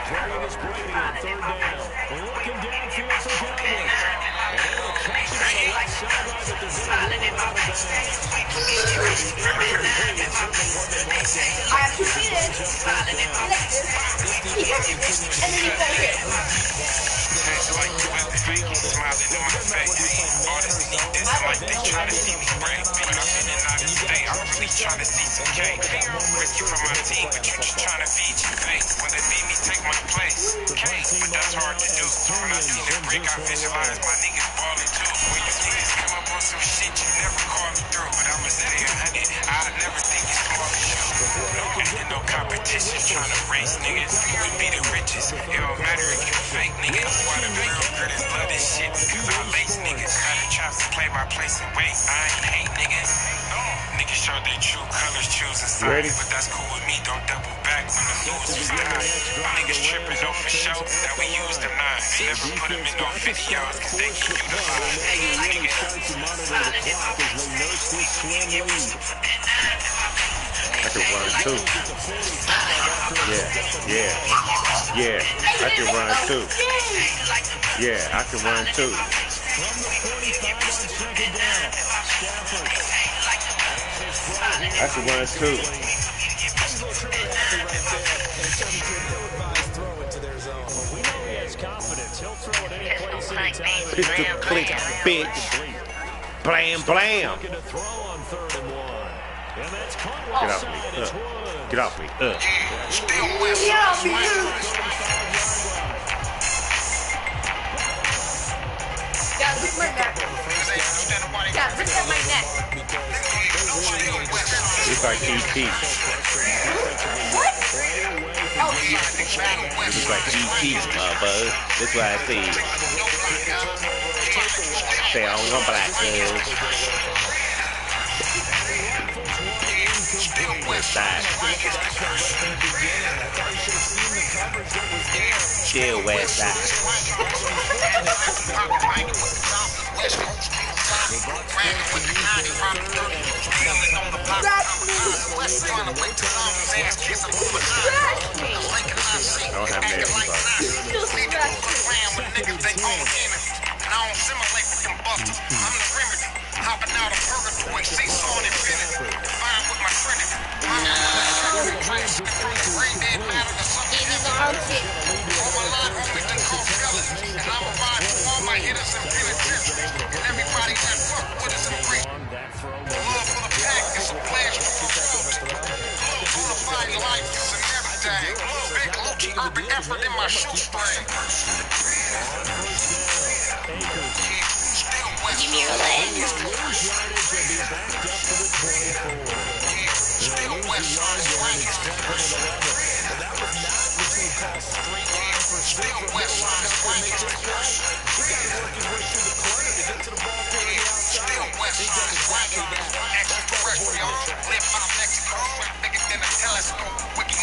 Throwing is Brady on 3rd down. We're looking downfield for Cowboys. And they'll catch it on the left sideline, but they're going to run out of bounds. I have 2 feet. I like this. And then you fold it. Tastes like you at the Nike, smiling in my face. Artists need this like they try to see me break. Been up in and out of state, I'm really trying to see some cake. Risky for my team, but you just trying to feed your face. When they see me take my place, cake, but that's hard to do. When I see the break, I visualize my niggas balling too. When you niggas come up on some shit, you never call me through. But I'ma stay 100, I never think it's hard to shoot. Ain't no competition, trying to race niggas. We be the richest, it don't matter if you fake niggas. Why the real good is blood and shit, because I lace niggas. Got the chops to play my place and wait, I ain't hate niggas. Niggas show their true colors, choosing sides, but that's cool with me, don't double back when the lose was tied. Niggas tripping, know for sure that we use them knives. Never put them in no videos, cause they can utilize. Niggas Start to monitor the clock as they nurse this slim lead. I can run too. Yeah. I can run too. Yeah, I can run too. From the 45 on 2nd down. Stafford. I can run too. We know he has confidence. He'll throw it any place, any time. Pistol click, bitch. Blam, blam. Looking to throw on 3rd and 1. And that's caught Get off offside. me. It's Woods. Get off me. still West. God, look at my neck. God, look at my neck. It's like E.T. What? Oh, It's like E.T. bud. That's why I say I don't know black girls. West side. Still West side. I don't have nails, but I don't simulate with them buckets. I'm the remedy. Hopping out of purgatory, seesaw and infinity. Fine with my trinity. Brain dead matter to something. All my life, only been called fellas. And I'm a ride for all my hitters and penitentiary. And everybody that fuck with us and breathe. Love for the pack is a flash for the folks. Love for the fine life using everything. Big Lucci urban effort in my shoestring. Give me a leg. Still West Side swing. Still West Side swing. Still West Side swing. Extraterrestrial. Live out Mexico. Bigger than a telescope. Wicked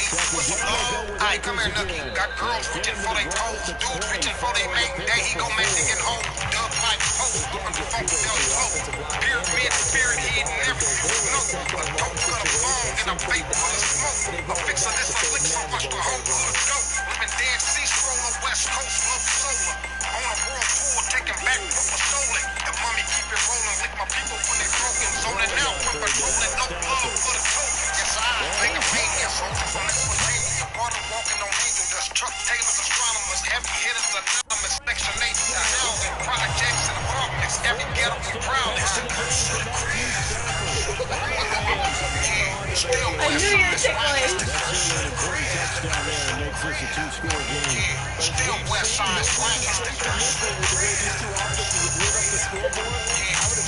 Alright, come here, Nookie. Got girls reaching for their toes. Dudes reaching for their mate. There he go, man, digging holes. Dub like hoes. Doing the funk, they'll slow. Pyramid, spirit, hidden every no. A dope for the phone and a vape for the smoke. A fix of this flick so much the whole world dope. Living dead sea stroller, West Coast, love solar. On a world tour, taking back what was stolen. The mommy keep keep it rolling. Lick my people when they broken. Zoning out when patrolling. No love for the token. Yes, I take a mania. Soldiers on Mesopotamia. Water walking on angel dust. Truck tailors, astronomers. Heavy hitters, anonymous. Section 8 to housing. Projects and apartments. Every ghetto we proud. I knew you were tickling. Still West Side swing.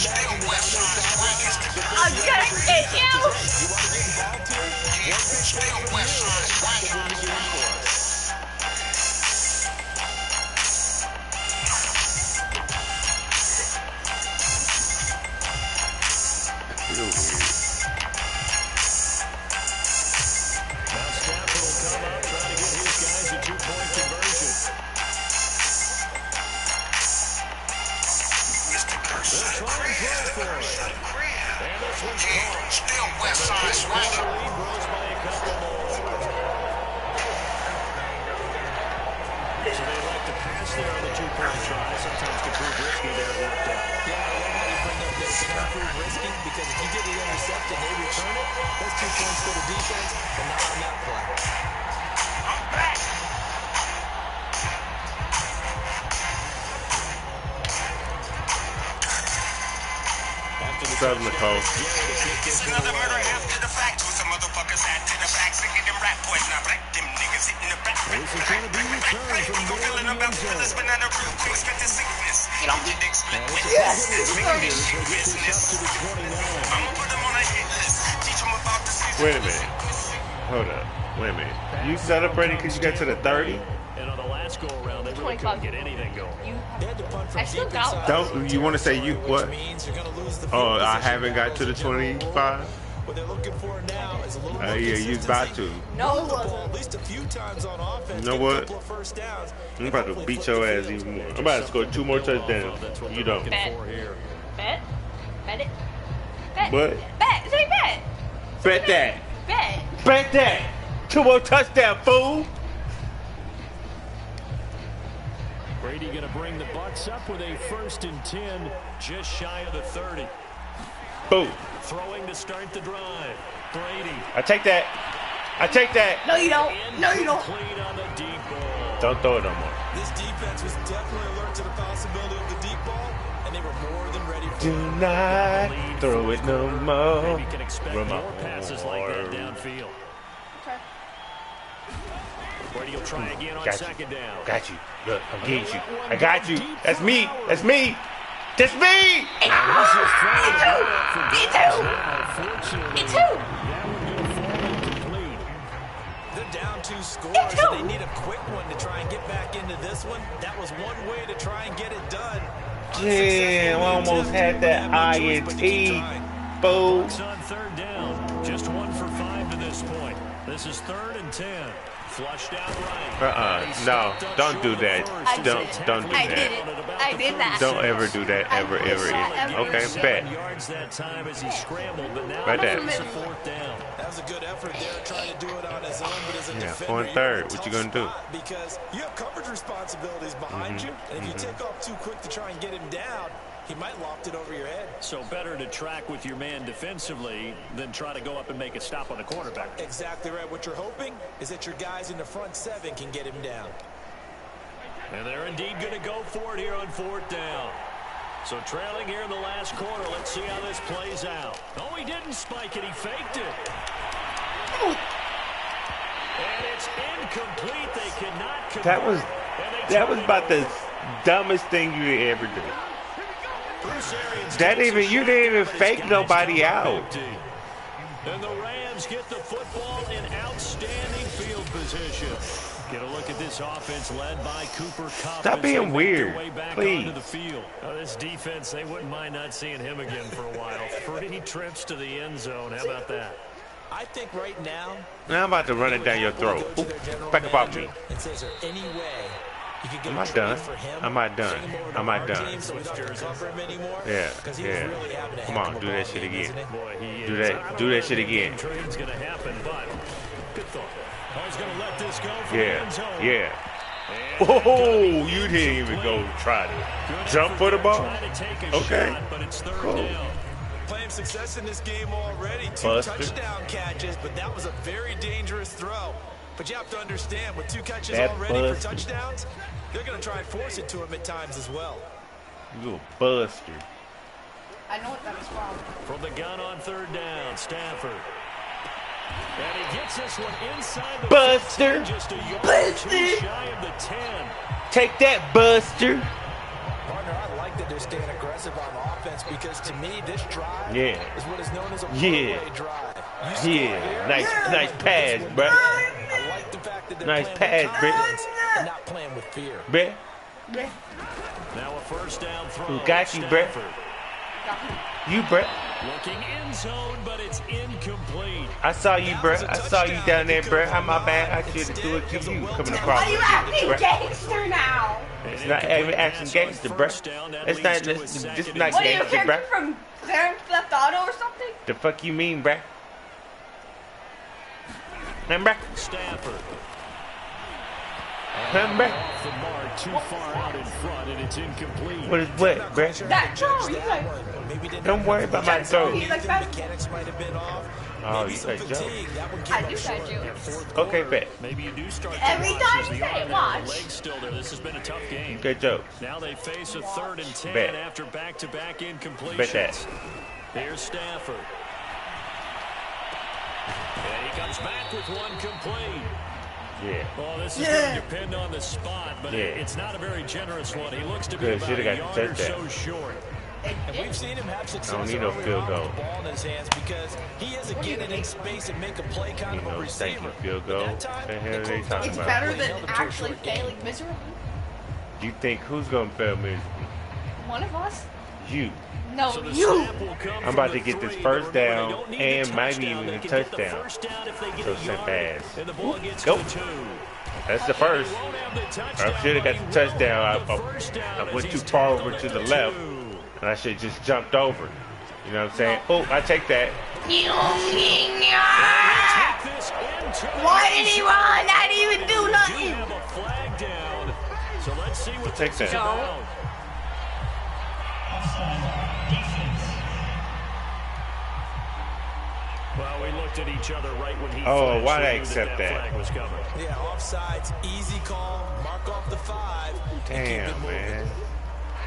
Still West Side swing. I'm gonna get you. Still West Side swing. Still West Side swing. So they like to pass there on the two-point try. Sometimes can prove risky there. Worked out. Yeah, I love how you bring up this. It can prove risky because if you get the intercept and they return it, that's 2 points for the defense, but not on that play. I'm back. What's up, Nicole? It's another murder after the fact. With some motherfuckers had to the back. Sick of them rap boys. Now black them niggas hitting the back. This is going to be returned from Go feeling the about end zone. feelings, but not a real quick. Spit the sickness. You don't get dick split with Yes, this. it's Make this 30. shit business. I'ma put them on a hit list. Teach them about the season. Wait a minute. Hold up. Wait a minute. You celebrating because you got to the 30? And on the last go-around, they really couldn't get anything going. They had to punt from I still deep got inside. Don't you want to say you what? Means you're gonna lose the Oh, field I position haven't got to the in general. 25. What they're looking for now is a little more Yeah, you about to. No, it Move the ball wasn't. at least a few times on offense. You know get a what? couple of first downs, I'm and about to hopefully beat flip your the ass field. even more. I'm about to score 2 more touchdowns. You don't. Bet. Bet. Bet it. Bet. What? Bet. Say bet. Bet that. Bet. Bet that. 2 more touchdowns, fool. Brady going to bring the Bucks up with a 1st and 10, just shy of the 30. Boom. Throwing to start the drive. Brady. I take that. I take that. No, you don't. No, you don't. Incomplete on the deep ball. Don't throw it no more. This defense was definitely alert to the possibility of the deep ball, and they were more than ready for Do it. not throw it no more. Maybe can expect more passes like that downfield. Okay. Brady will try again on Got you. 2nd down. Got you. Look, I'm getting you. I got you. That's me. That's me. That's me. Me too. They're down 2 scores, and they need a quick one to try and get back into this one. That was one way to try and get it done. Damn, I almost had that INT, fool. Bucks on 3rd down. Just 1 for 5 to this point. This is 3rd and 10. Flushed out right. No, don't do that. Don't do I did that. it. I did that. Don't ever do that. Ever. Okay, bet. Yards that time as he scrambled, but now Bet that. it's a 4th down. That was a good effort there, trying to do it on his own, but as a Yeah, defender, 4 and you're in a 3rd. What you tough gonna do? spot because you have coverage responsibilities behind you, and if you take off too quick to try and get him down, he might loft it over your head. So better to track with your man defensively than try to go up and make a stop on the quarterback. Exactly right. What you're hoping is that your guys in the front 7 can get him down. And they're indeed going to go for it here on 4th down. So trailing here in the last quarter. Let's see how this plays out. No, he didn't spike it. He faked it. And it's incomplete. They cannot convert. That was about the dumbest thing you ever did. You didn't even fake nobody out. And the Rams get the football in outstanding field position. Get a look at this offense led by Cooper Kupp. Stop being weird, please. The field. This defense, they wouldn't mind not seeing him again for a while. 3 trips to the end zone. How about that? I think right now, Now I'm about to run it down your throat. Oop, back up off me. and say, is there any way you could get Am a I trade done? for him? Am I done? Bring him over to Am I our done? team so we don't have to cover him anymore? Yeah, 'Cause he was yeah. really having a Come heck on, of a do that ball shit game, again. isn't he? Boy, he Do is. that. Do that shit again. Trade's going to happen, but good thought. Oh, he's going to let this go for the Yeah, end zone. yeah. Oh, you didn't even go try to jump for the ball. Okay, cool. Playing success in this game already. 2 touchdown catches, but that was a very dangerous throw. But you have to understand, with 2 catches already for touchdowns, they're going to try and force it to him at times as well. You a buster. I know what that is from. From the gun on 3rd down, Stafford. And he gets this one inside the Buster. 15, just a yard or two shy of the 10. Take that, Buster. Partner, I like that they're staying aggressive on offense because to me, this drive is what is known as a four-way drive. Nice pass, bro. I like the fact that they're Nice playing pass, with confidence and not playing with fear. Bruh. Now a 1st down throw. Who got you, bruh? You, bruh. Looking in zone, but it's incomplete. I saw you, bruh. I saw you down there, bruh. I'm my bad. I should have do it to you coming across. Why are you acting gangster now? It's not even acting gangster, bruh. It's not just not What are you, gangster, character bruh. from Grand Theft Auto or something? The fuck you mean, bruh? Remember? Stafford. Remember? Off the mark, too far out in front, and it's incomplete. What is what, bruh? That throw, he's like, Don't worry about my throat. he's like that. Mechanics might have been off. Oh, Maybe you some got Joe. fatigue. That one I came do up that, short. Joe. Okay, bet. Maybe you do start to Every watch time as you the say arm watch. and the leg's still there. This has been a tough game. Good joke. Now they face a 3rd and 10 Bet. after back-to-back incompletions. Bet that. Here's Stafford. And he comes back with one complete. Yeah. Oh, this is going to depend on the spot, but it's not a very generous one. He looks to be Good, about a should've got yard the or so touchdown. short. And we've seen him have success I don't need no early field on goal. with the ball in his hands because he is a get it in space and make a play kind of a Thank you, receiver. field But goal. that time, The hell they they closed talking It's about? better than actually failing miserably. You think who's gonna fail miserably? One of us? You. No, So the you. snap will come I'm from about the to get this 3, first but remember, down they don't need and the maybe touchdown. even They a can get the touchdown. first down if they get So a send yard, pass. and the ball gets Go. to the 2. That's the first. He won't have the I touchdown, should have got but the he will touchdown. have the first down I as went too he's far tackled over to at the the left, 2. and I should have just jumped over. You know what I'm saying? Oh, I take that. Why did he run? I didn't even do Do nothing. have a flag down. So let's see what Take this is that. about. Well, we looked at each other right when he Oh, flinched. why'd We I knew accept that? flag was coming. Yeah, offsides, easy call, mark off the 5. and keep it Damn, moving. man.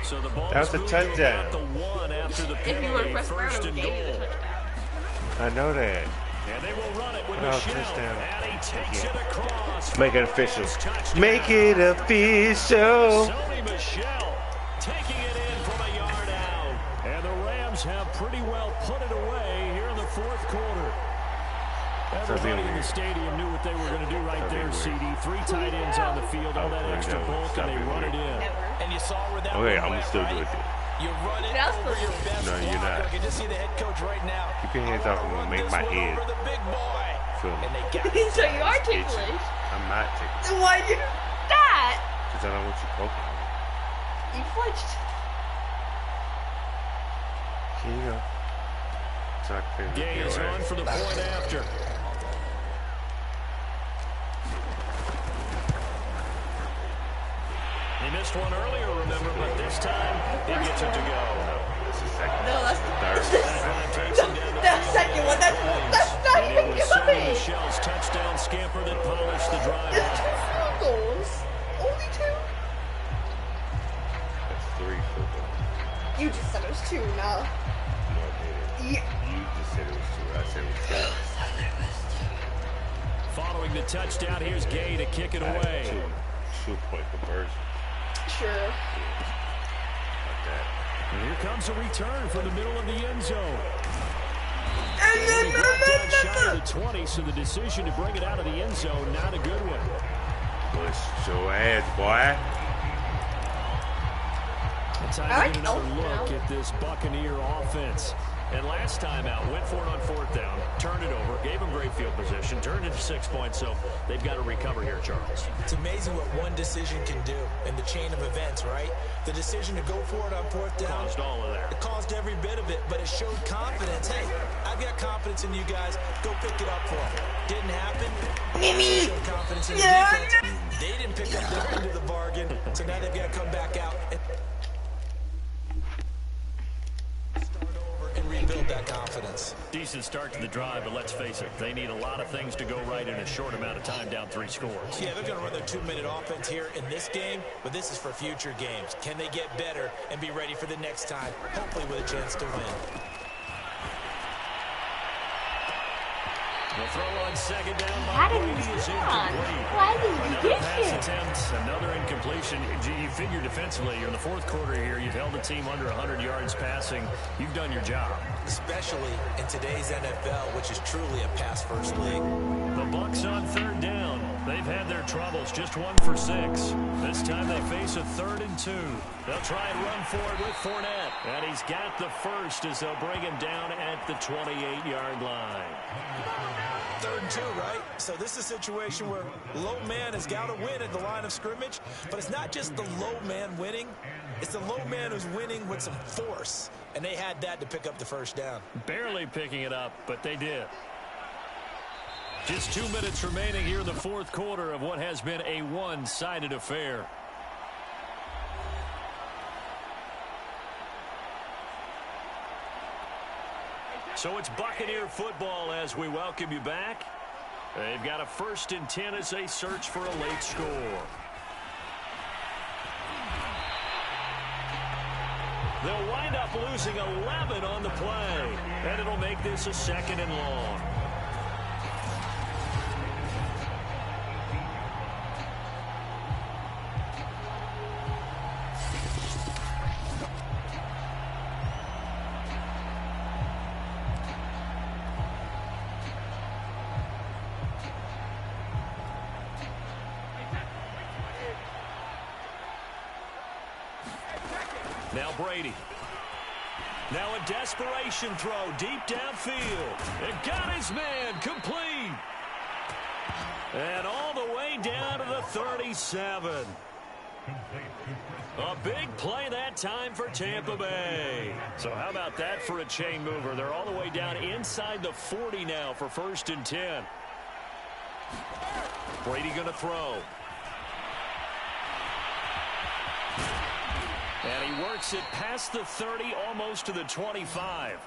So the ball That was a moved touchdown. about the 1 after the If you would penalty, have pressed first Brown, and we gave you the goal. touchdown. I know that. And they will run it with Oh, Michelle. touchdown. And he takes it across. Make it official. Touchdown. Make it official. Sony Michelle taking it in from a yard out. And the Rams have pretty well put it away here in the 4th quarter. Everybody in the stadium knew what they were going to do right there, CD. 3 tight ends on the field, all that extra bulk, and they run it in. And you saw where that Okay, one I'm went, still right? do it. You run it That's over your best No, you're blocker. not. I can just see the head coach right now. Keep your hands off me. Run Make this my one head over the big boy. feel me. And they got it. So you are Itchy. ticklish. I'm not taking So why you do that? because I don't want you poking me. You flinched. Here you go. So I can figure Gay it is out. on for the point after. He missed one earlier, remember, but this time he gets it to go. That's the second. No, that's Third. the second one. That's not And even it was Sony good. Michelle's touchdown scamper that polished the drive. There's 2 field goals. Only 2? That's 3 football. You just said it was 2 now. No, I didn't. Yeah. You just said it was 2. I said it was 3. Following the touchdown, here's Gay to kick it away. 2-point conversion. Sure. Like that. And here comes a return from the middle of the end zone. And And he brought down shy of the 20, so the decision to bring it out of the end zone, not a good one. Push your ass, boy. It's time I to get like another Elf look now. at this Buccaneer offense. And last time out, went for it on 4th down, turned it over, gave them great field position, turned it to 6 points, so they've got to recover here, Charles. It's amazing what one decision can do in the chain of events, right? The decision to go for it on 4th down. Caused all of that. It caused every bit of it, but it showed confidence. Hey, I've got confidence in you guys. Go pick it up for them. Didn't happen. Showed confidence in the defense. They didn't pick up their end of the bargain, so now they've got to come back out and start over and rebuild that confidence. Decent start to the drive, but let's face it, they need a lot of things to go right in a short amount of time, down 3 scores. Yeah, they're going to run their 2-minute offense here in this game, but this is for future games. Can they get better and be ready for the next time, hopefully with a chance to win? The throw on second down How by did Brady he is score? incomplete. Why did he Another get pass here? attempt, another incompletion. You figure defensively, you're in the fourth quarter here. You've held the team under 100 yards passing. You've done your job. Especially in today's NFL, which is truly a pass-first league. The Bucks on third down. They've had their troubles, just 1 for 6. This time they face a 3rd and 2. They'll try and run for it with Fournette. And he's got the first as they'll bring him down at the 28-yard line. 3rd and 2, right? So this is a situation where low man has got to win at the line of scrimmage, but it's not just the low man winning. It's the low man who's winning with some force, and they had that to pick up the first down. Barely picking it up, but they did. Just 2 minutes remaining here in the fourth quarter of what has been a one-sided affair. So it's Buccaneer football as we welcome you back. They've got a 1st and 10 as they search for a late score. They'll wind up losing 11 on the play, and it'll make this a 2nd and long. Now Brady. Now a desperation throw deep downfield. And got his man complete. And all the way down to the 37. A big play that time for Tampa Bay. So how about that for a chain mover? They're all the way down inside the 40 now for 1st and 10. Brady going to throw. And he works it past the 30, almost to the 25.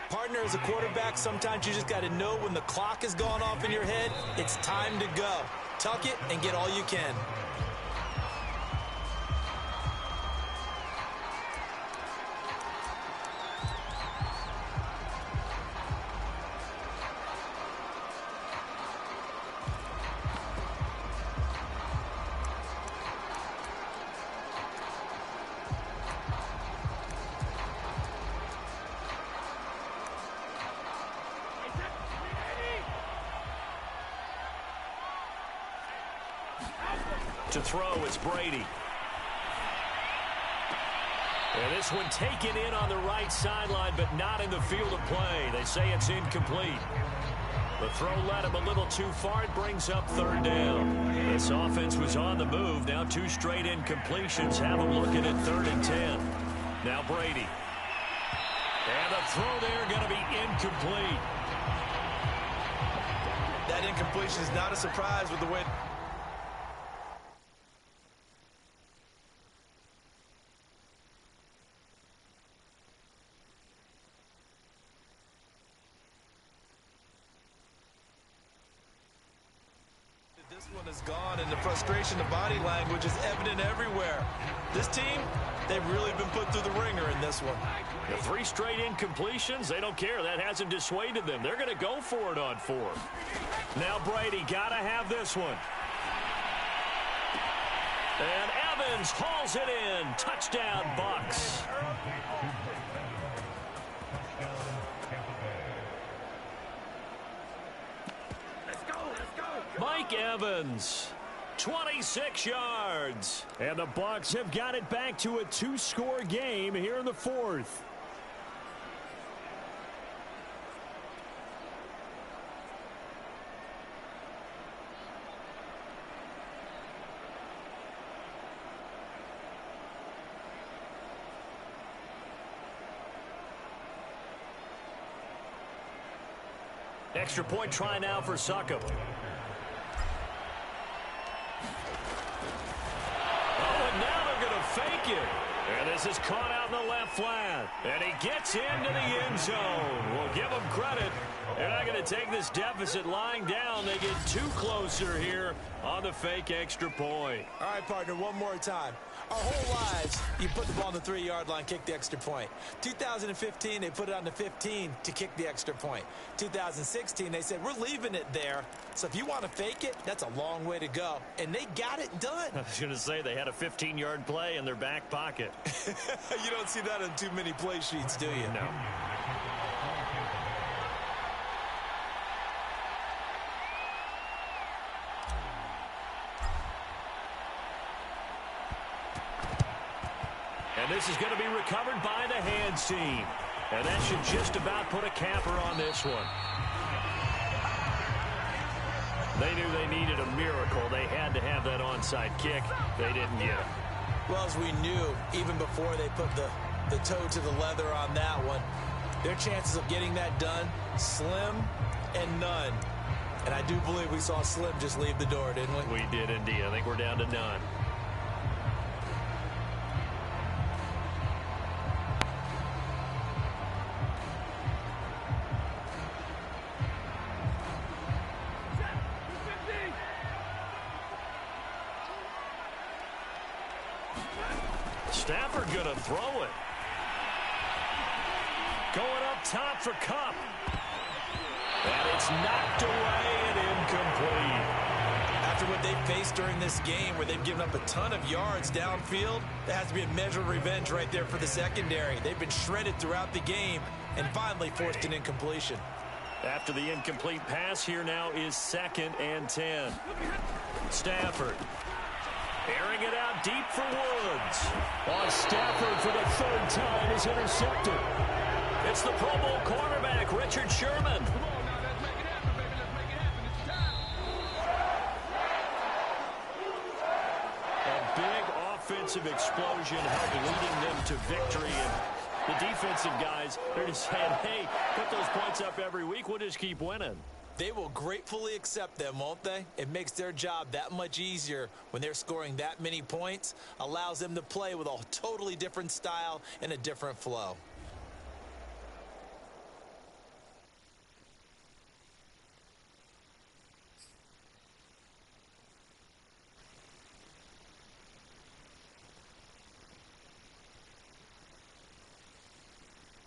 Partner, as a quarterback, sometimes you just got to know when the clock has gone off in your head, it's time to go. Tuck it and get all you can. To throw, it's Brady. And this one taken in on the right sideline, but not in the field of play. They say it's incomplete. The throw led him a little too far. It brings up 3rd down. This offense was on the move. Now 2 straight incompletions have them looking at 3rd and 10. Now Brady. And the throw there going to be incomplete. That incompletion is not a surprise with the way... This one is gone, and the frustration, the body language is evident everywhere. This team, they've really been put through the ringer in this one. The 3 straight incompletions, they don't care. That hasn't dissuaded them. They're going to go for it on 4th. Now Brady got to have this one. And Evans hauls it in. Touchdown, Bucks. Mike Evans, 26 yards. And the Bucks have got it back to a 2-score game here in the 4th. Extra point try now for Suckup. Oh, and now they're going to fake it. And this is caught out in the left flat. And he gets into the end zone. We'll give him credit. They're not going to take this deficit lying down. They get too closer here on the fake extra point. All right, partner, one more time. Our whole lives, you put the ball on the 3-yard line, kick the extra point. 2015, they put it on the 15 to kick the extra point. 2016, they said, we're leaving it there. So if you want to fake it, that's a long way to go. And they got it done. I was going to say they had a 15-yard play in their back pocket. You don't see that on too many play sheets, do you? No. And this is going to be recovered by the hands team. And that should just about put a capper on this one. They knew they needed a miracle. They had to have that onside kick. They didn't get it. Well, as we knew, even before they put the toe to the leather on that one, their chances of getting that done, slim and none. And I do believe we saw Slim just leave the door, didn't we? We did indeed. I think we're down to none. Stafford gonna throw it. Going up top for Cup. And it's knocked away and incomplete. After what they've faced during this game, where they've given up a ton of yards downfield, that has to be a measure of revenge right there for the secondary. They've been shredded throughout the game and finally forced an incompletion. After the incomplete pass, here now is 2nd and 10. Stafford. Airing it out deep for Woods. Stafford for the 3rd time is intercepted. It's the Pro Bowl cornerback, Richard Sherman. A big offensive explosion helped leading them to victory. And the defensive guys, they're just saying, hey, put those points up every week. We'll just keep winning. They will gratefully accept them, won't they? It makes their job that much easier when they're scoring that many points, allows them to play with a totally different style and a different flow.